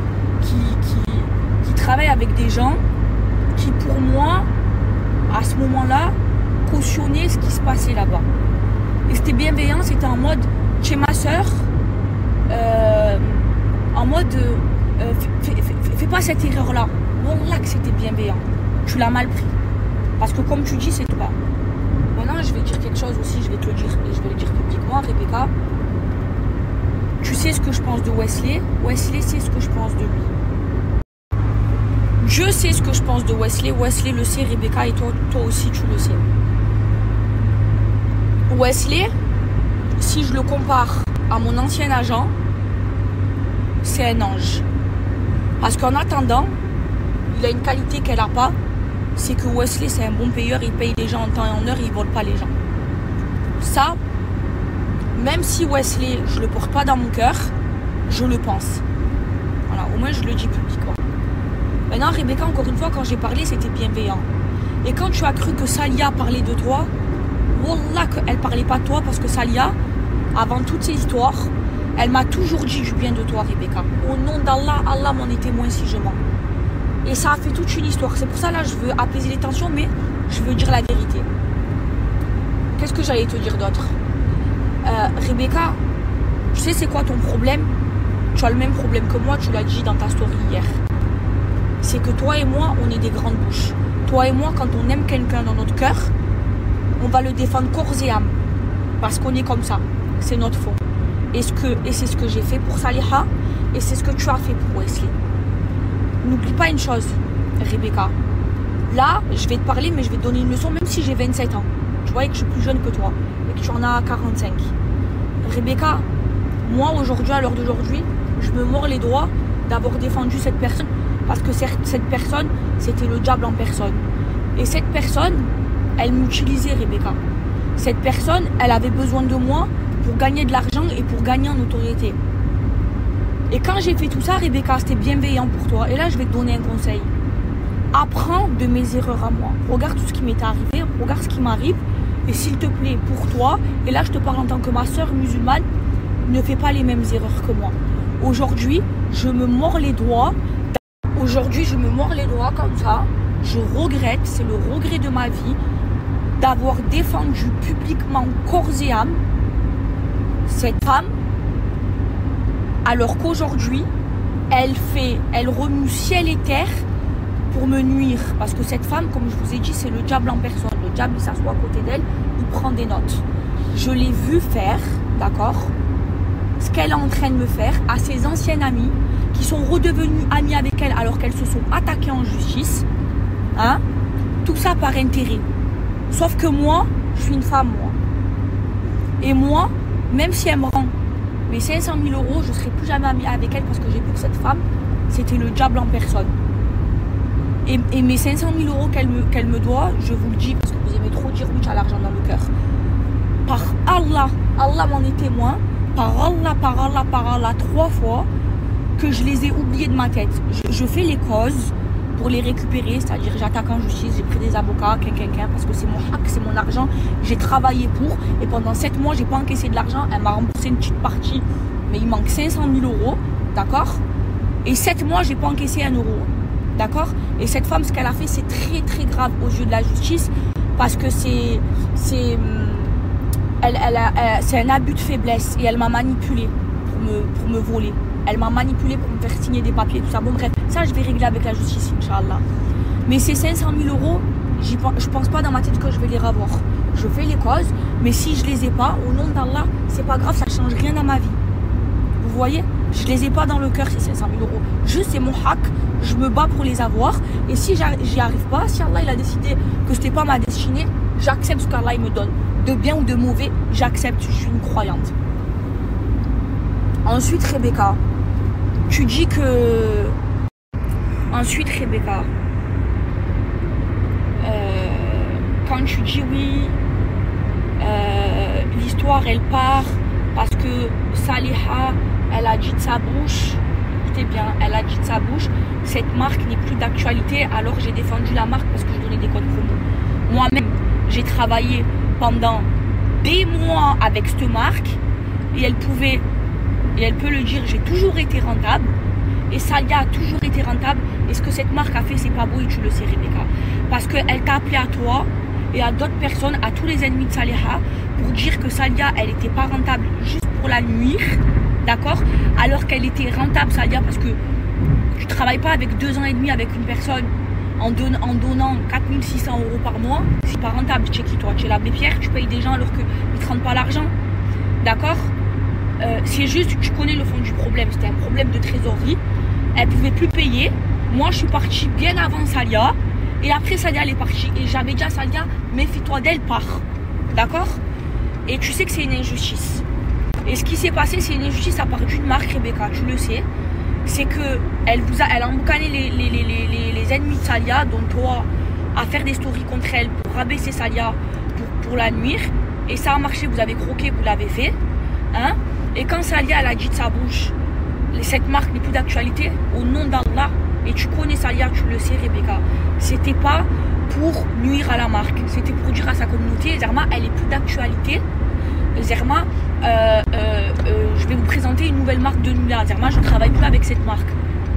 travaillent avec des gens qui, pour moi, à ce moment-là, cautionnaient ce qui se passait là-bas. Et c'était bienveillant, c'était en mode, tu es ma sœur, en mode, fais pas cette erreur-là. Wallah que c'était bienveillant. Tu l'as mal pris. Parce que comme tu dis, c'est toi. Maintenant, je vais dire quelque chose aussi, je vais te le dire, et je vais le dire publiquement, Rebecca. Tu sais ce que je pense de Wesley. Wesley sait ce que je pense de lui. Je sais ce que je pense de Wesley. Wesley le sait, Rebecca, et toi aussi, tu le sais. Wesley, si je le compare à mon ancien agent, c'est un ange. Parce qu'en attendant, il a une qualité qu'elle n'a pas, c'est que Wesley, c'est un bon payeur, il paye les gens en temps et en heure, il ne vole pas les gens. Ça, même si Wesley, je ne le porte pas dans mon cœur, je le pense. Voilà, au moins je le dis publiquement. Maintenant, Rebecca, encore une fois, quand j'ai parlé, c'était bienveillant. Et quand tu as cru que Salia parlait de toi, wallah qu'elle ne parlait pas de toi, parce que Salia, avant toutes ces histoires, elle m'a toujours dit du bien de toi, Rebecca. Au nom d'Allah, Allah m'en est témoin si je mens. Et ça a fait toute une histoire. C'est pour ça, là, je veux apaiser les tensions, mais je veux dire la vérité. Qu'est-ce que j'allais te dire d'autre? Rebecca, tu sais c'est quoi ton problème? Tu as le même problème que moi, tu l'as dit dans ta story hier. C'est que toi et moi, on est des grandes bouches. Toi et moi, quand on aime quelqu'un dans notre cœur, on va le défendre corps et âme. Parce qu'on est comme ça. C'est notre fond. Et c'est ce que j'ai fait pour Saliha. Et c'est ce que tu as fait pour Wesley. N'oublie pas une chose, Rebecca. Là, je vais te parler, mais je vais te donner une leçon, même si j'ai 27 ans. Tu vois, et que je suis plus jeune que toi. Et que tu en as 45. Rebecca, moi, aujourd'hui, à l'heure d'aujourd'hui, je me mords les doigts d'avoir défendu cette personne. Parce que cette personne, c'était le diable en personne. Et cette personne, elle m'utilisait, Rebecca. Cette personne, elle avait besoin de moi pour gagner de l'argent et pour gagner en notoriété. Et quand j'ai fait tout ça, Rebecca, c'était bienveillant pour toi. Et là, je vais te donner un conseil. Apprends de mes erreurs à moi. Regarde tout ce qui m'est arrivé, regarde ce qui m'arrive. Et s'il te plaît, pour toi, et là, je te parle en tant que ma soeur musulmane, ne fais pas les mêmes erreurs que moi. Aujourd'hui, je me mords les doigts. Aujourd'hui, je me mords les doigts comme ça. Je regrette, c'est le regret de ma vie, d'avoir défendu publiquement corps et âme cette femme, alors qu'aujourd'hui, elle remue ciel et terre pour me nuire. Parce que cette femme, comme je vous ai dit, c'est le diable en personne. Le diable, il s'assoit à côté d'elle, il prend des notes. Je l'ai vu faire, d'accord, ce qu'elle est en train de me faire à ses anciennes amies qui sont redevenues amies avec elle alors qu'elles se sont attaquées en justice. Hein? Tout ça par intérêt. Sauf que moi, je suis une femme, moi. Et moi, même si elle me rend mes 500 000 €, je ne serai plus jamais amie avec elle parce que j'ai vu que cette femme, c'était le diable en personne. Et mes 500 000 € qu'elle me doit, je vous le dis, parce que vous aimez trop dire oui, tu as l'argent dans le cœur. Par Allah, Allah m'en est témoin, par Allah, 3 fois, que je les ai oubliés de ma tête. Je fais les causes pour les récupérer, c'est-à-dire j'attaque en justice, j'ai pris des avocats, parce que c'est mon hack, c'est mon argent, j'ai travaillé pour, et pendant 7 mois, j'ai pas encaissé de l'argent, elle m'a remboursé une petite partie, mais il manque 500 000 €, d'accord? Et 7 mois, j'ai pas encaissé 1 €, d'accord? Et cette femme, ce qu'elle a fait, c'est très très grave aux yeux de la justice, parce que c'est un abus de faiblesse, et elle m'a manipulé pour me voler. Elle m'a manipulé pour me faire signer des papiers, tout ça. Bon bref, ça je vais régler avec la justice, Inch'Allah. Mais ces 500 000 €, je pense pas dans ma tête que je vais les revoir. Je fais les causes, mais si je les ai pas, au nom d'Allah, c'est pas grave, ça change rien dans ma vie. Vous voyez? Je les ai pas dans le cœur, ces 500 000 €. Juste c'est mon hack, je me bats pour les avoir. Et si j'y arrive pas, si Allah il a décidé que c'était pas ma destinée, j'accepte ce qu'Allah il me donne. De bien ou de mauvais, j'accepte, je suis une croyante. Ensuite, Rebecca, tu dis que... Ensuite, Rebecca, quand tu dis oui, l'histoire, elle part parce que Saliha, elle a dit de sa bouche, écoutez bien, elle a dit de sa bouche, cette marque n'est plus d'actualité, alors j'ai défendu la marque parce que je donnais des codes promo. Moi-même, j'ai travaillé pendant des mois avec cette marque et elle peut le dire, j'ai toujours été rentable. Et Salia a toujours été rentable. Et ce que cette marque a fait, c'est pas beau et tu le sais, Rebecca. Parce qu'elle t'a appelé à toi et à d'autres personnes, à tous les ennemis de Saliha, pour dire que Salia, elle était pas rentable juste pour la nuire. D'accord? Alors qu'elle était rentable, Salia, parce que tu travailles pas avec 2 ans et demi avec une personne en donnant 4 600 € par mois. C'est pas rentable. Tu es qui, toi? Tu es l'abbé Pierre, tu payes des gens alors qu'ils ne te rendent pas l'argent. D'accord? C'est juste, tu connais le fond du problème. C'était un problème de trésorerie. Elle pouvait plus payer. Moi, je suis partie bien avant Salia. Et après, Salia, elle est partie. Et j'avais dit à Salia, méfie-toi d'elle, part. D'accord? Et tu sais que c'est une injustice. Et ce qui s'est passé, c'est une injustice à part d'une marque, Rebecca, tu le sais. C'est que elle a emboucané les ennemis de Salia, dont toi, à faire des stories contre elle pour rabaisser Salia, pour la nuire. Et ça a marché, vous avez croqué, vous l'avez fait. Hein? Et quand Salia, elle a dit de sa bouche, cette marque n'est plus d'actualité, au nom d'Allah, et tu connais Salia, tu le sais, Rebecca, c'était pas pour nuire à la marque, c'était pour dire à sa communauté, Zerma, elle est plus d'actualité. Zerma, je vais vous présenter une nouvelle marque de Nula. Zerma, je ne travaille plus avec cette marque.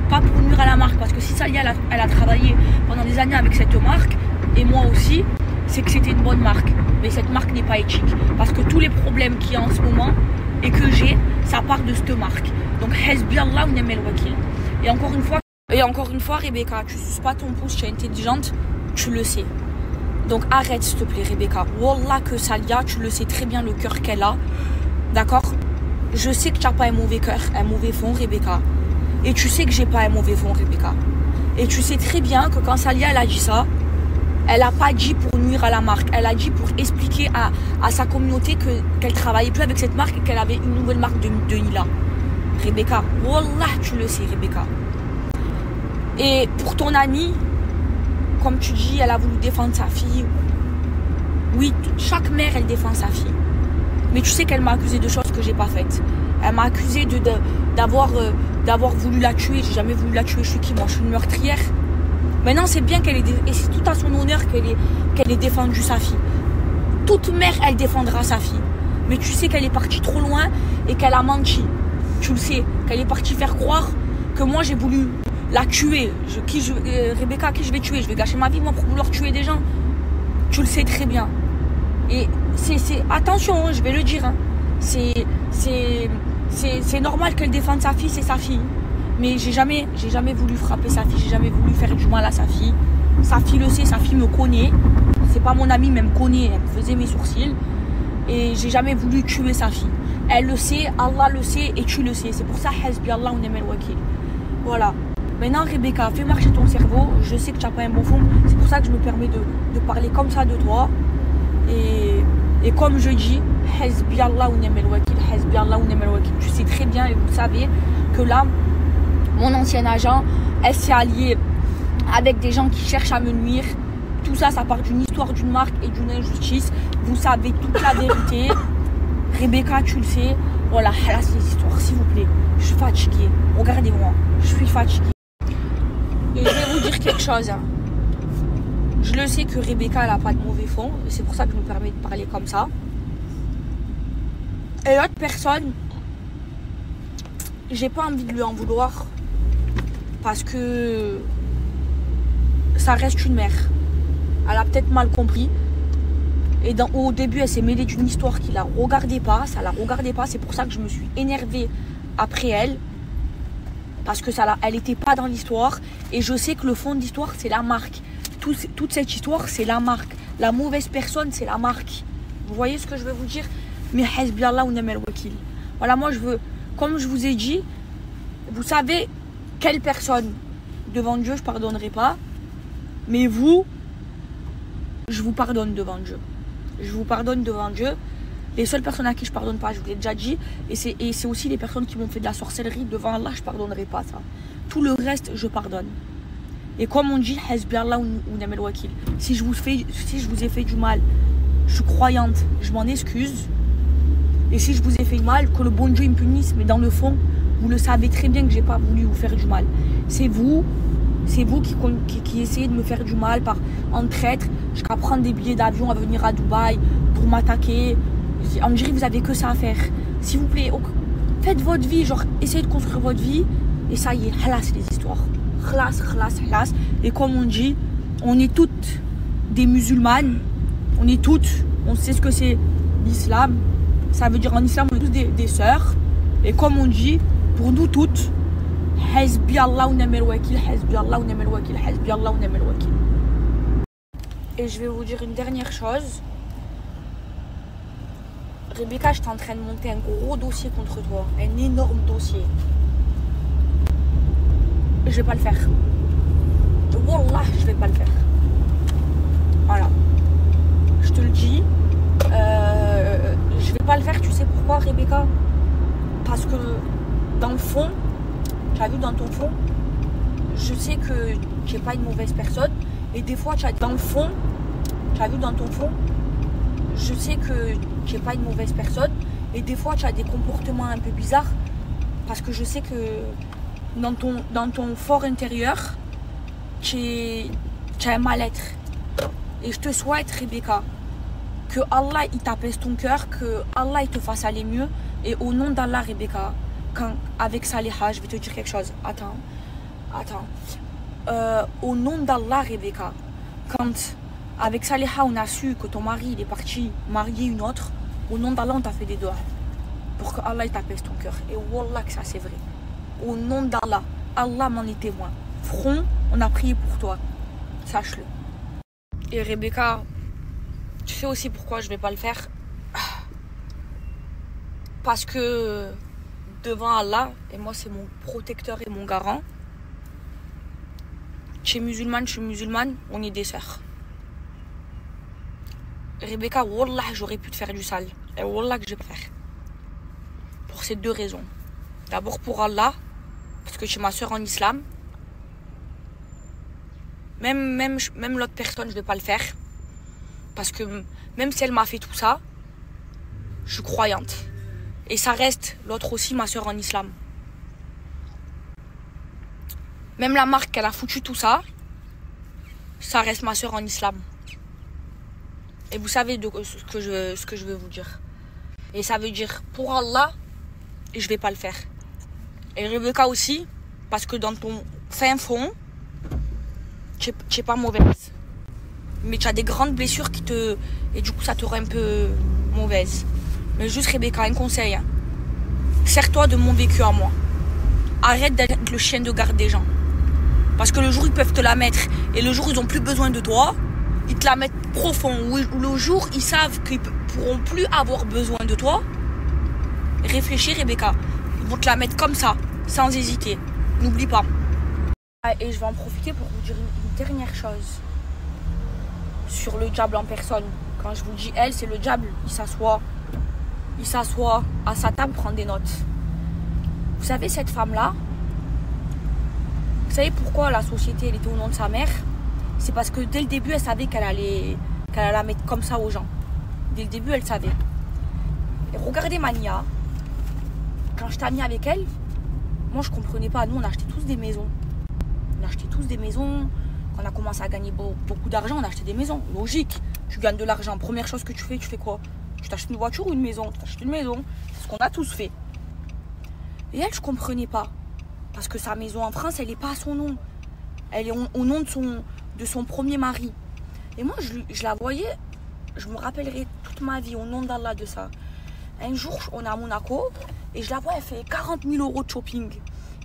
Pas pour nuire à la marque, parce que si Salia, elle a travaillé pendant des années avec cette marque, et moi aussi, c'est que c'était une bonne marque. Mais cette marque n'est pas éthique. Parce que tous les problèmes qu'il y a en ce moment, et que j'ai, ça part de cette marque. Donc, Hezbi Allah ou Nemel Wakil. Et encore une fois, Rebecca, tu suces pas ton pouce, tu es intelligente, tu le sais. Donc, arrête, s'il te plaît, Rebecca. Wallah que Salia, tu le sais très bien le cœur qu'elle a. D'accord? Je sais que tu n'as pas un mauvais cœur, un mauvais fond, Rebecca. Et tu sais que j'ai pas un mauvais fond, Rebecca. Et tu sais très bien que quand Salia, elle a dit ça, elle n'a pas dit pour nuire à la marque. Elle a dit pour expliquer à sa communauté qu'elle travaillait plus avec cette marque et qu'elle avait une nouvelle marque de Nila. Rebecca, wallah, tu le sais, Rebecca. Et pour ton ami, comme tu dis, elle a voulu défendre sa fille. Oui, chaque mère, elle défend sa fille. Mais tu sais qu'elle m'a accusé de choses que j'ai pas faites. Elle m'a accusé d'avoir voulu la tuer. J'ai jamais voulu la tuer. Je suis qui, moi? Je suis une meurtrière. Maintenant, c'est bien qu'elle ait... Et c'est tout à son honneur qu'elle ait défendu sa fille. Toute mère, elle défendra sa fille. Mais tu sais qu'elle est partie trop loin et qu'elle a menti. Tu le sais. Qu'elle est partie faire croire que moi, j'ai voulu la tuer. Rebecca, qui je vais tuer? Je vais gâcher ma vie, moi, pour vouloir tuer des gens. Tu le sais très bien. Et attention, hein, je vais le dire. Hein. C'est normal qu'elle défende sa fille, c'est sa fille. Mais j'ai jamais voulu frapper sa fille, j'ai jamais voulu faire du mal à sa fille. Sa fille le sait, sa fille me connaît. C'est pas mon amie, mais elle me connaît, elle me faisait mes sourcils. Et j'ai jamais voulu tuer sa fille. Elle le sait, Allah le sait et tu le sais. C'est pour ça, Hasbi Allah wa ni'mal wakil. Voilà. Maintenant, Rebecca, fais marcher ton cerveau. Je sais que tu n'as pas un bon fond. C'est pour ça que je me permets de parler comme ça de toi. Et comme je dis, Hasbi Allah wa ni'mal wakil, Hasbi Allah wa ni'mal wakil. Tu sais très bien et vous savez que là, mon ancien agent, elle s'est alliée avec des gens qui cherchent à me nuire. Tout ça, ça part d'une histoire d'une marque et d'une injustice. Vous savez toute la vérité. Rebecca, tu le sais. Voilà, là, c'est les histoires, s'il vous plaît. Je suis fatiguée. Regardez-moi, je suis fatiguée. Et je vais vous dire quelque chose. Hein. Je le sais que Rebecca, elle n'a pas de mauvais fond. C'est pour ça que je me permets de parler comme ça. Et l'autre personne, j'ai pas envie de lui en vouloir. Parce que ça reste une mère. Elle a peut-être mal compris. Et au début, elle s'est mêlée d'une histoire qui la regardait pas. Ça la regardait pas. C'est pour ça que je me suis énervée après elle. Parce que elle n'était pas dans l'histoire. Et je sais que le fond de l'histoire, c'est la marque. Toute cette histoire, c'est la marque. La mauvaise personne, c'est la marque. Vous voyez ce que je veux vous dire? Mais Hasbi Allah wa ni'mal wakil. Voilà, moi, je veux, comme je vous ai dit, vous savez quelle personne devant Dieu je pardonnerai pas. Mais vous, je vous pardonne devant Dieu. Je vous pardonne devant Dieu. Les seules personnes à qui je pardonne pas, je vous l'ai déjà dit. Et c'est aussi les personnes qui m'ont fait de la sorcellerie. Devant Allah, je pardonnerai pas ça. Tout le reste, je pardonne. Et comme on dit, Hasbi Allah wa ni'mal wakil. Si je vous ai fait du mal, je suis croyante, je m'en excuse. Et si je vous ai fait du mal, que le bon Dieu me punisse. Mais dans le fond, vous le savez très bien que j'ai pas voulu vous faire du mal. C'est vous qui essayez de me faire du mal en traître, jusqu'à prendre des billets d'avion à venir à Dubaï pour m'attaquer. On me dirait que vous avez que ça à faire. S'il vous plaît, faites votre vie, genre essayez de construire votre vie. Et ça y est, halas les histoires. Halas. Et comme on dit, on est toutes des musulmanes. On sait ce que c'est l'islam. Ça veut dire en islam, on est tous des sœurs. Et comme on dit, pour nous toutes, Hasbi Allah wa ni'mal wakil, Hasbi Allah wa ni'mal wakil, Hasbi Allah wa ni'mal wakil. Et je vais vous dire une dernière chose. Rebecca, je suis en train de monter un gros dossier contre toi. Un énorme dossier. Je vais pas le faire. Wallah, je vais pas le faire. Voilà. Je te le dis. Je vais pas le faire. Tu sais pourquoi, Rebecca? Parce que dans le fond, tu as vu dans ton fond, je sais que tu n'es pas une mauvaise personne. Et des fois, dans le fond, tu as vu dans ton fond, je sais que tu n'es pas une mauvaise personne. Et des fois, tu as des comportements un peu bizarres. Parce que je sais que dans ton fort intérieur, tu as un mal-être. Et je te souhaite, Rebecca, que Allah il t'apaise ton cœur, que Allah il te fasse aller mieux. Et au nom d'Allah, Rebecca, avec Saliha, je vais te dire quelque chose. Attends. Au nom d'Allah, Rebecca, quand avec Saliha on a su que ton mari il est parti marier une autre, au nom d'Allah on t'a fait des doigts pour que Allah il t'apaise ton cœur. Et wallah que ça c'est vrai. Au nom d'Allah, Allah m'en est témoin. Front, on a prié pour toi. Sache-le. Et Rebecca, tu sais aussi pourquoi je vais pas le faire? Parce que devant Allah, et moi c'est mon protecteur et mon garant, tu es musulmane, je suis musulmane, on est des sœurs. Rebecca, wallah, j'aurais pu te faire du sale. Et wallah que je vais faire. Pour ces deux raisons. D'abord pour Allah, parce que tu es ma sœur en islam. Même l'autre personne, je vais pas le faire. Parce que même si elle m'a fait tout ça, je suis croyante. Et ça reste, l'autre aussi, ma soeur en islam. Même la marque qu'elle a foutu tout ça, ça reste ma soeur en islam. Et vous savez ce que je veux vous dire. Et ça veut dire, pour Allah, je vais pas le faire. Et Rebecca aussi, parce que dans ton fin fond, tu n'es pas mauvaise. Mais tu as des grandes blessures et du coup, ça te rend un peu mauvaise. Mais juste Rebecca, un conseil. Hein. Sers-toi de mon vécu à moi. Arrête d'être le chien de garde des gens. Parce que le jour, ils peuvent te la mettre. Et le jour, ils n'ont plus besoin de toi. Ils te la mettent profond. Ou le jour, ils savent qu'ils ne pourront plus avoir besoin de toi. Réfléchis, Rebecca. Ils vont te la mettre comme ça, sans hésiter. N'oublie pas. Et je vais en profiter pour vous dire une dernière chose. Sur le diable en personne. Quand je vous dis elle, c'est le diable. Il s'assoit à sa table, prend des notes. Vous savez, cette femme-là, vous savez pourquoi la société elle était au nom de sa mère? C'est parce que dès le début, elle savait qu'elle allait la mettre comme ça aux gens. Dès le début, elle savait. Et regardez Mania. Quand j'étais amie avec elle, moi je comprenais pas. Nous, on achetait tous des maisons. Quand on a commencé à gagner beaucoup d'argent, on a acheté des maisons. Logique. Tu gagnes de l'argent. Première chose que tu fais quoi? Tu t'achètes une voiture ou une maison? Tu t'achètes une maison. C'est ce qu'on a tous fait. Et elle, je comprenais pas. Parce que sa maison en France, elle n'est pas à son nom. Elle est au nom de son premier mari. Et moi, je la voyais, je me rappellerai toute ma vie, au nom d'Allah, de ça. Un jour, on est à Monaco, et je la vois, elle fait 40 000 euros de shopping.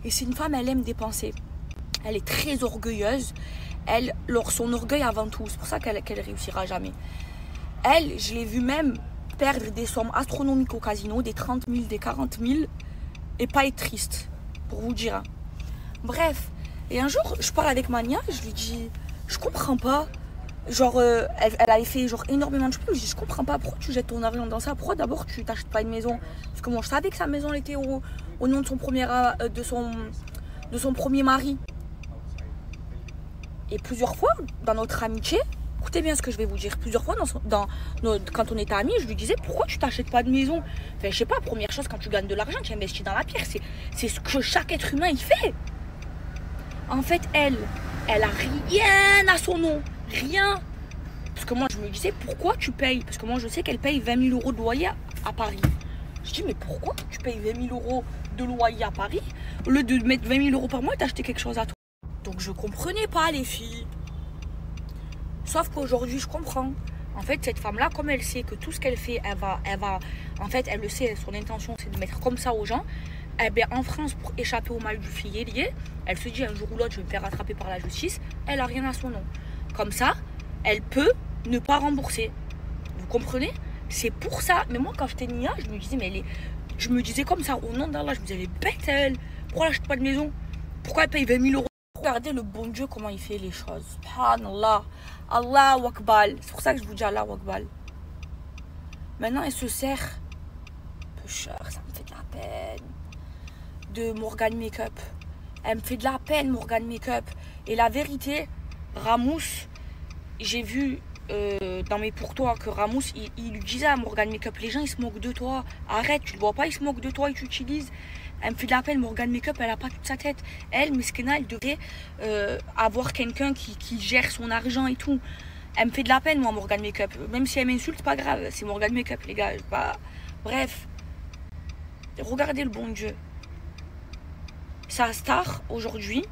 Et c'est une femme, elle aime dépenser. Elle est très orgueilleuse. Son orgueil avant tout, c'est pour ça qu'elle réussira jamais. Elle, je l'ai vue même perdre des sommes astronomiques au casino, des 30 000, des 40 000, et pas être triste, pour vous dire. Bref, et un jour, je parle avec Mania, je lui dis, je comprends pas. Genre, elle avait fait genre énormément de choses. Je lui dis, je comprends pas, pourquoi tu jettes ton argent dans ça? Pourquoi d'abord tu t'achètes pas une maison? Parce que moi, je savais que sa maison elle était au nom de son premier mari. Et plusieurs fois, dans notre amitié, écoutez bien ce que je vais vous dire. Plusieurs fois, quand on était amis, je lui disais, pourquoi tu t'achètes pas de maison? Enfin, je sais pas, première chose, quand tu gagnes de l'argent, tu investis dans la pierre. C'est ce que chaque être humain, il fait. En fait, elle a rien à son nom. Rien. Parce que moi, je me disais, pourquoi tu payes? Parce que moi, je sais qu'elle paye 20 000 euros de loyer à Paris. Je dis, mais pourquoi tu payes 20 000 euros de loyer à Paris au lieu de mettre 20 000 euros par mois et d'acheter quelque chose à toi? Donc, je comprenais pas, les filles. Sauf qu'aujourd'hui, je comprends. En fait, cette femme-là, comme elle sait que tout ce qu'elle fait, elle va... En fait, elle le sait, son intention, c'est de mettre comme ça aux gens. Eh bien, en France, pour échapper au mal du filet lié, elle se dit un jour ou l'autre, je vais me faire rattraper par la justice. Elle n'a rien à son nom. Comme ça, elle peut ne pas rembourser. Vous comprenez? C'est pour ça. Mais moi, quand j'étais Nia, je me disais, je me disais comme ça, au nom d'Allah, je me disais, elle est bête, elle. Pourquoi elle n'achète pas de maison? Pourquoi elle paye 20 000 euros? Regardez le bon Dieu, comment il fait les choses. Subhanallah. Allahu Akbar. C'est pour ça que je vous dis Allahu Akbar. Maintenant, elle se sert. Peu cher, ça me fait de la peine. De Morgan Makeup. Elle me fait de la peine, Morgan Makeup. Et la vérité, Ramous, j'ai vu dans mes pour toi que Ramous, il lui disait à Morgan Makeup, les gens ils se moquent de toi. Arrête, tu le vois pas, ils se moquent de toi, ils t'utilisent. Elle me fait de la peine, Morgan Makeup, elle a pas toute sa tête. Elle, Meskena, elle devrait avoir quelqu'un qui gère son argent et tout. Elle me fait de la peine, moi, Morgan Makeup. Même si elle m'insulte, pas grave. C'est Morgan Makeup, les gars. Bref. Regardez le bon Dieu. Sa star, aujourd'hui,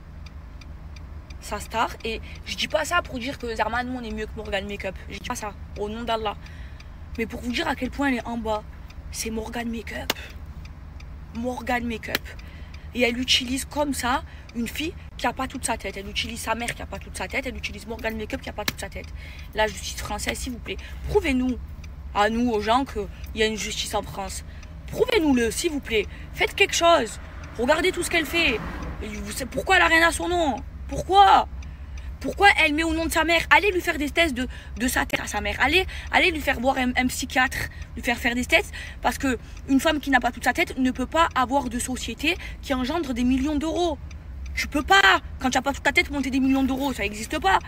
sa star, et je dis pas ça pour dire que Zerman, nous, on est mieux que Morgan Makeup. Je dis pas ça, au nom d'Allah. Mais pour vous dire à quel point elle est en bas. C'est Morgan Makeup. Morgan Makeup. Et elle utilise comme ça une fille qui n'a pas toute sa tête. Elle utilise sa mère qui n'a pas toute sa tête. Elle utilise Morgan Makeup qui n'a pas toute sa tête. La justice française, s'il vous plaît. Prouvez-nous, à nous, aux gens, qu'il y a une justice en France. Prouvez-nous-le, s'il vous plaît. Faites quelque chose. Regardez tout ce qu'elle fait. Pourquoi elle n'a rien à son nom? Pourquoi elle met au nom de sa mère? Allez lui faire des tests de sa tête à sa mère. Allez lui faire voir un psychiatre, lui faire des tests. Parce qu'une femme qui n'a pas toute sa tête ne peut pas avoir de société qui engendre des millions d'euros. Tu peux pas, quand tu n'as pas toute ta tête, monter des millions d'euros. Ça n'existe pas.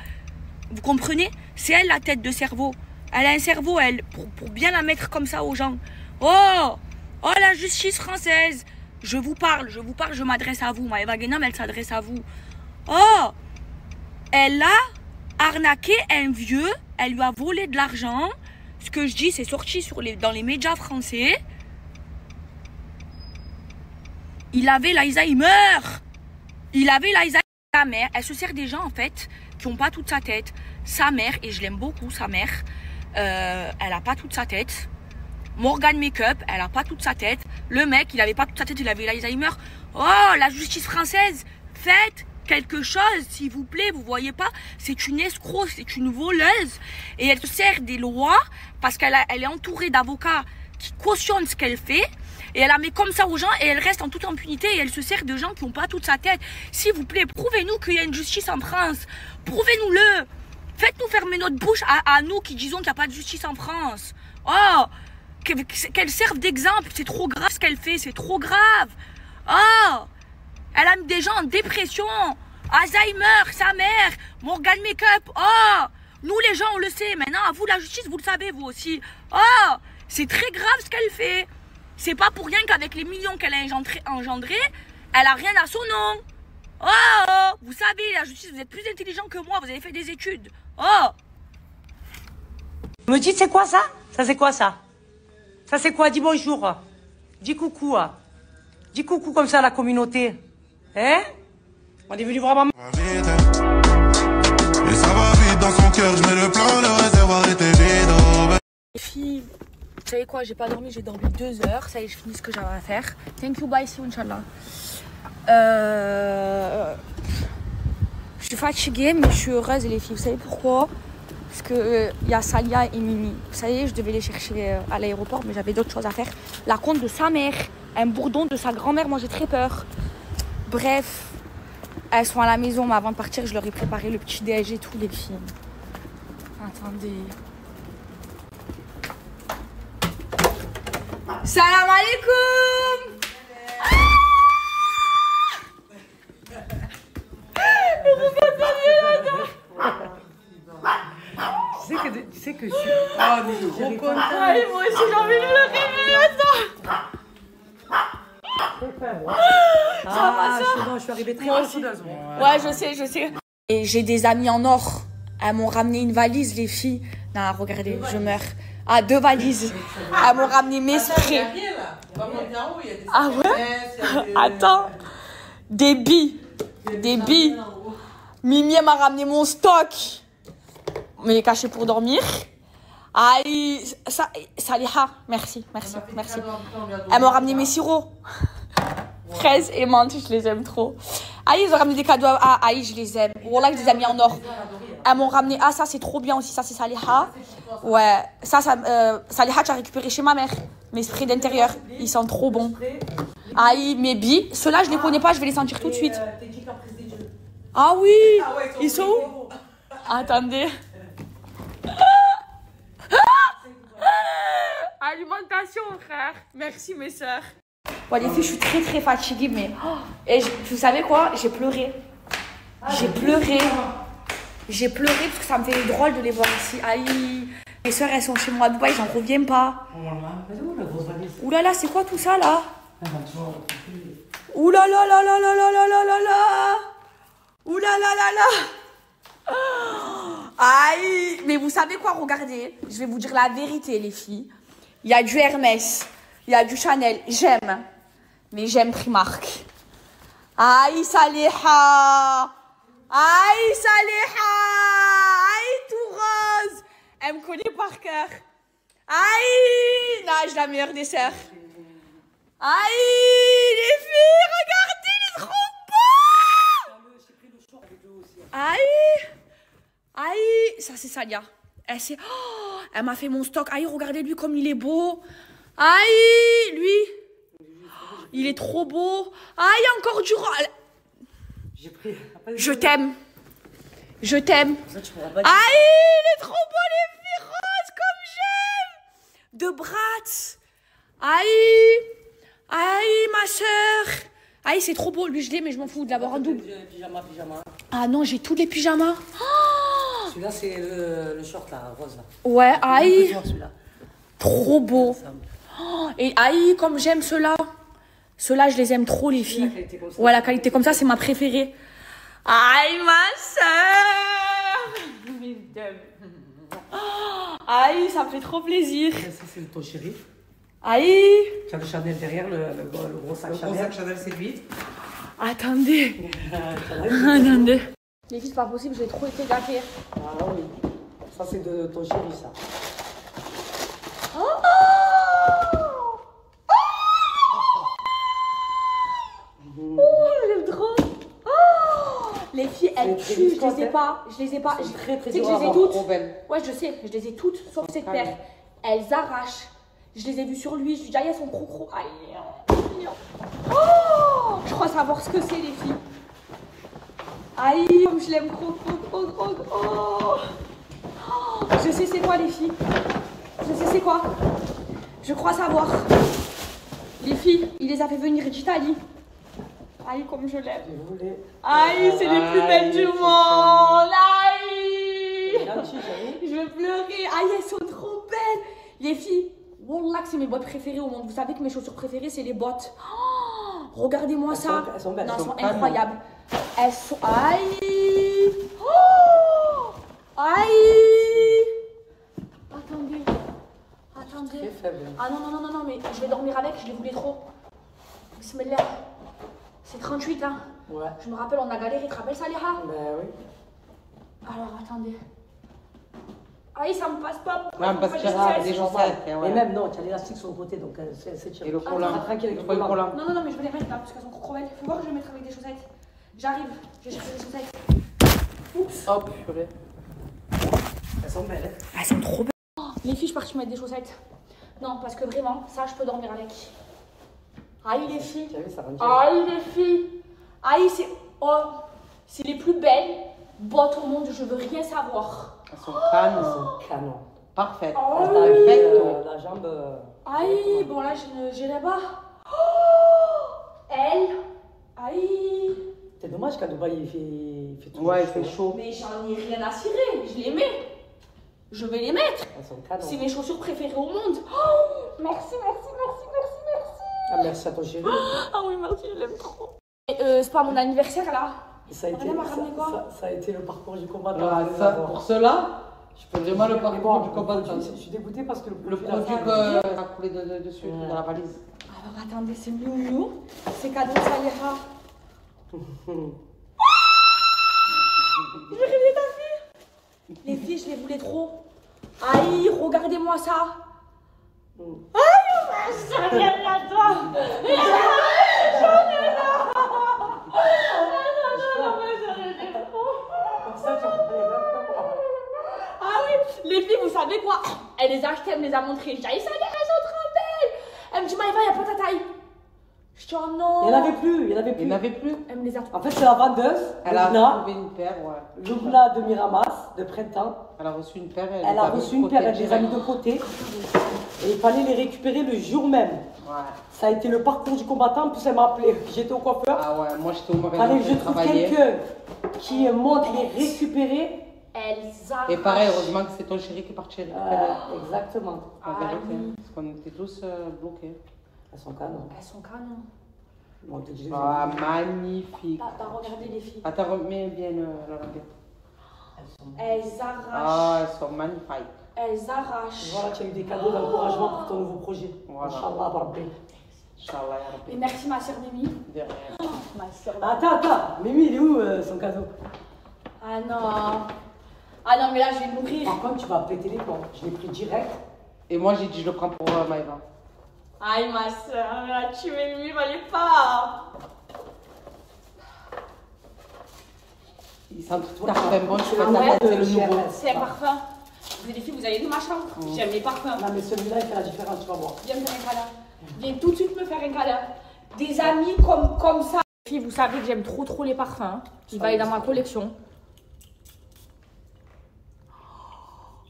Vous comprenez? C'est elle la tête de cerveau. Elle a un cerveau, elle, pour bien la mettre comme ça aux gens. Oh, oh la justice française. Je vous parle, je m'adresse à vous. Maëva Guénam, elle s'adresse à vous. Oh, elle a arnaqué un vieux, elle lui a volé de l'argent. Ce que je dis, c'est sorti dans les médias français. Il avait l'Alzheimer. Il avait l'Alzheimer. Sa mère, elle se sert des gens en fait qui n'ont pas toute sa tête. Sa mère, et je l'aime beaucoup, sa mère, elle n'a pas toute sa tête. Morgan Makeup, elle n'a pas toute sa tête. Le mec, il n'avait pas toute sa tête, il avait l'Alzheimer. Oh, la justice française, faites quelque chose, s'il vous plaît, vous voyez pas? C'est une escroc, c'est une voleuse. Et elle se sert des lois parce qu'elle est entourée d'avocats qui cautionnent ce qu'elle fait. Et elle la met comme ça aux gens et elle reste en toute impunité et elle se sert de gens qui n'ont pas toute sa tête. S'il vous plaît, prouvez-nous qu'il y a une justice en France. Prouvez-nous-le. Faites-nous fermer notre bouche à nous qui disons qu'il n'y a pas de justice en France. Oh, qu'elle serve d'exemple. C'est trop grave ce qu'elle fait, c'est trop grave. Oh, elle a mis des gens en dépression. Alzheimer, sa mère, Morgan Makeup. Oh, nous les gens on le sait. Maintenant, à vous la justice, vous le savez vous aussi. Oh, c'est très grave ce qu'elle fait. C'est pas pour rien qu'avec les millions qu'elle a engendrés, elle a rien à son nom. Oh, vous savez, la justice, vous êtes plus intelligent que moi, vous avez fait des études. Oh. Vous me dites, c'est quoi ça? Ça, c'est quoi ça? Ça, c'est quoi? Dis bonjour. Dis coucou. Dis coucou comme ça à la communauté. Hein? On est venu vraiment... Et ça va vite dans son cœur, je mets le plan, le réservoir était vide. Les filles, vous savez quoi, j'ai pas dormi, j'ai dormi 2 heures. Ça y est, je finis ce que j'avais à faire. Thank you, bye, see you, Inch'Allah. Je suis fatiguée, mais je suis heureuse, les filles. Vous savez pourquoi? Parce que y a Salia et Mimi. Vous savez, je devais les chercher à l'aéroport, mais j'avais d'autres choses à faire. La compte de sa mère, un bourdon de sa grand-mère, moi j'ai très peur. Bref, elles sont à la maison, mais avant de partir, je leur ai préparé le petit déj et tout, les filles. Attendez. Salam alaikum. Tu sais que je suis... Oh, mais je suis trop contente. Allez, moi aussi j'ai envie de le réveiller, Je suis arrivée très contente. Ouais, je sais. Et j'ai des amis en or. Elles m'ont ramené une valise, les filles. Non, regardez, je meurs. Ah, 2 valises. Elles m'ont ramené mes sprays. Ah ouais? Attends. Des billes. Des billes. Mimi, elle m'a ramené mon stock. Mais caché pour dormir. Aïe, Saliha, merci. Elle m'a ramené mes sirops. Fraises et menthe, je les aime trop. Aïe, ils ont ramené des cadeaux. Ah, aïe, je les aime. Voilà, je les ai mis en or. Elles m'ont ramené. Ah, ça, c'est trop bien aussi. Ça, c'est Saliha. Ouais, Saliha, tu as récupéré chez ma mère. Mes sprays d'intérieur, ils sont trop bons. Aïe, mes billes. Ceux-là, je les connais pas, je vais les sentir tout de suite. Ah oui, ils sont où? Attendez. Alimentation, frère. Merci, mes soeurs. Bon, les filles, je suis très très fatiguée, mais... Et vous savez quoi? J'ai pleuré. J'ai pleuré parce que ça me fait drôle de les voir ici. Aïe. Mes soeurs, elles sont chez moi à Dubaï, j'en reviens pas. Ouh là là, c'est quoi tout ça, là? Ouh là là là là là là là là là là. Ouh là là là là. Aïe. Mais vous savez quoi? Regardez. Je vais vous dire la vérité, les filles. Il y a du Hermès. Il y a du Chanel. J'aime. Mais j'aime Primark. Aïe, Saliha. Aïe, Saliha. Aïe, tout rose. Elle me connaît par cœur. Aïe. Nage, la meilleure des sœurs. Aïe, les filles, regardez, il est trop beau. Aïe. Aïe, ça c'est Salia. Elle m'a fait mon stock. Aïe, regardez lui comme il est beau. Aïe, lui. Il est trop beau. Aïe, encore du rose. Je t'aime. Je t'aime. Aïe, il est trop beau, les filles roses, comme j'aime. De Bratz. Aïe. Aïe, ma soeur. Aïe, c'est trop beau. Lui, je l'ai, mais je m'en fous de l'avoir en double. Pyjama. Ah non, j'ai tous les pyjamas. Celui-là, c'est le short, là, rose, là. Ouais, aïe. Celui-là. Trop beau. Et aïe, comme j'aime ceux-là. Ceux-là, je les aime trop, les filles. Ouais, la qualité comme ça, c'est ma préférée. Aïe, ma soeur. Aïe, ça me fait trop plaisir. Ça, c'est ton chéri. Aïe. Tu as le Chanel derrière, le gros sac Chanel. Le gros sac Chanel, c'est lui. Attendez. Attendez. Les filles, c'est pas possible, j'ai trop été gâtée. Ah oui. Ça, c'est de ton chéri, ça. Oh, j'aime trop. Oh, les filles, elles tuent, je les ai pas. Je les ai pas. Très, très tu sais que dur je les ai à toutes. avoir, belle. Ouais, je sais, je les ai toutes, sauf cette paire. Elles arrachent. Je les ai vues sur lui, je lui dis, aïe, elles sont trop. Aïe. Oh, je crois savoir ce que c'est, les filles. Aïe, comme je l'aime trop. Oh. Je sais c'est quoi, les filles. Je sais c'est quoi. Je crois savoir. Les filles, il les a fait venir d'Italie. Aïe, comme je l'aime. Aïe, c'est les plus belles du monde. Aïe. Je vais pleurer. Aïe, elles sont trop belles. Les filles, wallah que c'est mes bottes préférées au monde. Vous savez que mes chaussures préférées, c'est les bottes. Oh, regardez-moi ça. Elles sont belles. Non, elles sont incroyables. Elles sont... Aïe. Oh. Aïe. Attendez. Très faible. Ah non, mais je vais dormir avec, je les voulais trop. Bismillah. C'est 38, hein. Ouais. Je me rappelle, on a galéré, tu te rappelles ça, Léa? Ben oui. Alors, attendez. Aïe, ça me passe pas. Ouais, parce qu'il y a des chaussettes. Mais même, non, tu as l'élastique sur le côté, donc c'est tiré. Et le collant. Tranquille avec le Le collant. collant. Non, mais je vais les mettre là, parce qu'elles sont trop belles. Faut voir que je vais mettre avec des chaussettes. J'arrive, je vais chercher des chaussettes. Oups. Hop, purée. Elles sont belles, hein. Elles sont trop belles. Oh, les filles, je suis partie mettre des chaussettes. Non, parce que vraiment, ça, je peux dormir avec. Aïe, les filles. Tu as vu, ça rend Aïe, les filles. Aïe, c'est... Oh, c'est les plus belles bottes au monde, je veux rien savoir. Elles sont canon. Elles sont canons. Parfaites. Oh, Perfecto. La jambe. Aïe, bon là, j'ai là-bas. Oh, elle. Aïe. C'est dommage qu'à Dubaï, il fait tout. Ouais, il fait chaud. Mais j'en ai rien à cirer, je les mets. Je vais les mettre. Elles sont canons. C'est mes chaussures préférées au monde. Oh, merci. Ah, merci à ton chéri. Ah oui, merci, je l'aime trop. C'est pas mon anniversaire là. Ça a été, Madame a ramené quoi? ça a été le parcours du combattant. Voilà, ça, pour cela, je peux vraiment le parcours du combattant. Je suis dégoûté parce que Le produit que a coulé dessus, dans la valise. Alors attendez, c'est Miu. C'est cadeau, ça ira. J'ai rêvé ta fille. Les filles, je les voulais trop. Aïe, regardez-moi ça. Aïe, j'en ai là, toi. J'en ai là. Ah oui, les filles, vous savez quoi? Elle les a achetées, elle me les a montrées. J'ai dit, ça, elles sont trop belles. Elle me dit, Maïva, il n'y a pas ta taille. Je dis, oh non. Il n'y en avait plus. Il n'avait plus. Elle me les a En fait, c'est la vendeuse, Elle a Lubna, trouvé une paire, ouais. Lubna de Miramas, de printemps. Elle a reçu une paire. Elle a reçu une paire, elle les a mis de côté. Et il fallait les récupérer le jour même. Ouais. Ça a été le parcours du combattant, puis elle m'a appelé. J'étais au coiffeur. Ah ouais, moi j'étais au Il magasin. fallait que je trouve travaillais. quelqu'un qui monte les récupérer. Elles arrachent. Et pareil, heureusement que c'est ton chéri qui est parti récupérer. Exactement. La vérité. Parce qu'on était tous bloqués. Elles sont canons. Elles sont canons. Bon, je les ai Ah, vues. magnifique. T'as regardé les filles. Attends, remets bien la languette. Elles arrachent. Ah, elles sont magnifiques. Elles arrachent. Voilà, tu as eu des cadeaux d'encouragement pour ton nouveau projet. Voilà. Inch'Allah, Rabbi. Inch'Allah, ya Rabbi. Et merci ma soeur Mimi. De rien. Ma soeur. Attends, Mimi, il est où son cadeau? Ah non. Ah non, mais là, je vais mourir. Par contre, tu vas péter les plombs. Je l'ai pris direct. Et moi j'ai dit je le prends pour Maïva. Aïe, ma soeur, elle a tué Mimi, fallait pas. Il sent tout parfum bon, je fais Ah ta ouais, tête, c'est le cher, nouveau. C'est un parfum. Vous les filles, vous allez de ma chambre. J'aime les parfums. Non, mais celui-là, il fait la différence, tu vas voir. Viens me faire un câlin. Viens tout de suite me faire un câlin. Des amis comme ça. Les filles, vous savez que j'aime trop les parfums. Il va aller dans ma collection.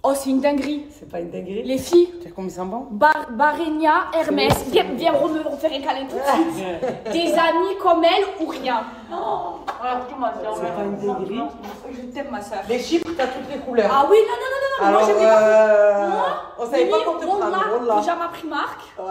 Oh, c'est une dinguerie. C'est pas une dinguerie. Les filles, Tu sais combien ils sont bons? Barenia, Hermès, viens me refaire un câlin tout de suite. Des amis comme elle ou rien. Oh, dis-moi, C'est pas une dinguerie. je t'aime, ma soeur. Les chiffres, t'as toutes les couleurs. Ah oui, non, Alors, moi j'aimais pas. Moi, on savait pas quand te prendre. Wallah, pyjama Primark. Ouais.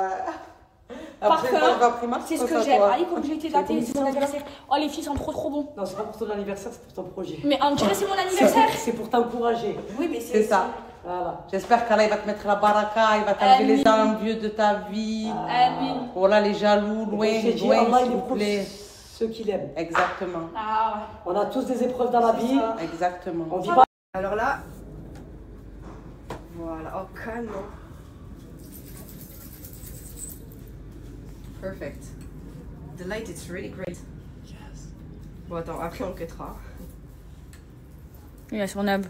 Par Après, quand tu vas à Primark, c'est ce tu que penses à j'aime. quoi? Allez, comme j'ai été datée, c'est mon anniversaire. Oh, les filles sont trop bons. Non, c'est pas pour ton anniversaire, c'est pour ton projet. Mais on dirait c'est mon anniversaire. C'est pour t'encourager. Oui, mais C'est ça. Voilà. J'espère qu'Allah il va te mettre la baraka, il va t'enlever les envieux de ta vie. Amin. Voilà, les jaloux, loin, J'ai dit, loin, Allah, s'il il est vous pour plaît. ceux qui l'aiment. Exactement. Ah, On a tous des épreuves dans la vie. Exactement. On vit pas. Alors là, voilà, oh calme. Perfect. The light is really great. Yes. Bon attends, après on le quittera. il a son âme.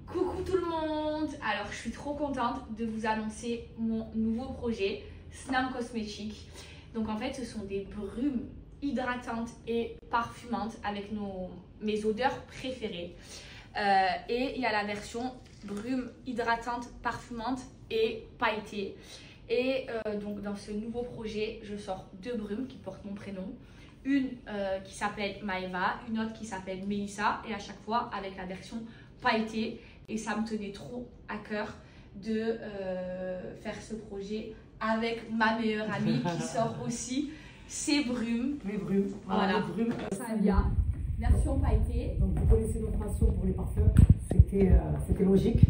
Coucou tout le monde. Alors je suis trop contente de vous annoncer mon nouveau projet Snam Cosmétiques. Donc en fait ce sont des brumes hydratantes et parfumantes avec mes odeurs préférées. Et il y a la version brume hydratante, parfumante et pailletée. Et donc dans ce nouveau projet, je sors 2 brumes qui portent mon prénom. Une qui s'appelle Maeva, une autre qui s'appelle Mélissa. Et à chaque fois avec la version pailletée. Et ça me tenait trop à cœur de faire ce projet avec ma meilleure amie qui sort aussi ses brumes. Les brumes. Voilà. Les brumes. Savia, version pailletée. Donc vous connaissez notre passion pour les parfums. C'était logique.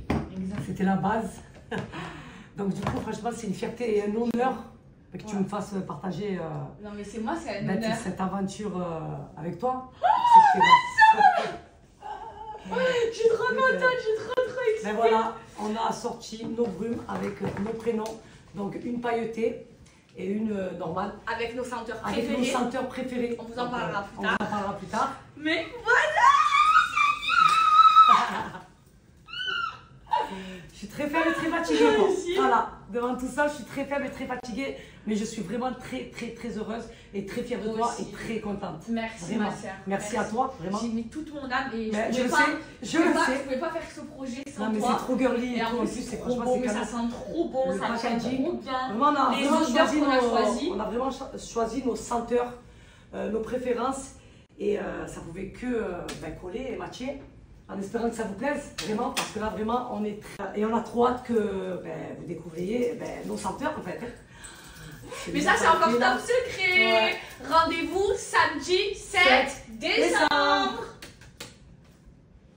C'était la base. Donc du coup, franchement, c'est une fierté et un honneur que tu me fasses partager Non mais c'est moi, c'est un honneur. cette aventure avec toi. Je suis trop contente, je suis trop excitée. Mais voilà, on a sorti nos brumes avec nos prénoms. Donc une pailletée et une normale. Avec nos senteurs Avec préférées. nos senteurs préférées. On vous en parlera plus tard. On vous en parlera plus tard. Mais Je suis très faible et très fatiguée. Moi moi. aussi. Voilà, devant tout ça, je suis très faible et très fatiguée. Mais je suis vraiment très heureuse et très fière de Moi toi aussi. et très contente. merci Vraiment. ma soeur. Merci à toi, vraiment. J'ai mis toute mon âme et Mais je je pouvais sais, pas, je le sais. Je pouvais pas faire ce projet sans Non mais c'est toi. trop girly Et en tout. plus c'est trop franchement, beau, c'est mais ça canon. sent trop bon, Le ça sent packaging. trop bien. Vraiment, on a Les vraiment odeurs choisi qu'on a choisies. on a vraiment choisi nos senteurs, nos préférences et ça pouvait que coller et matcher. En espérant que ça vous plaise, vraiment, parce que là, vraiment, on est et on a trop hâte que vous découvriez nos senteurs, en fait. Mais ça, c'est encore top secret. Ouais. Rendez-vous samedi 7 décembre.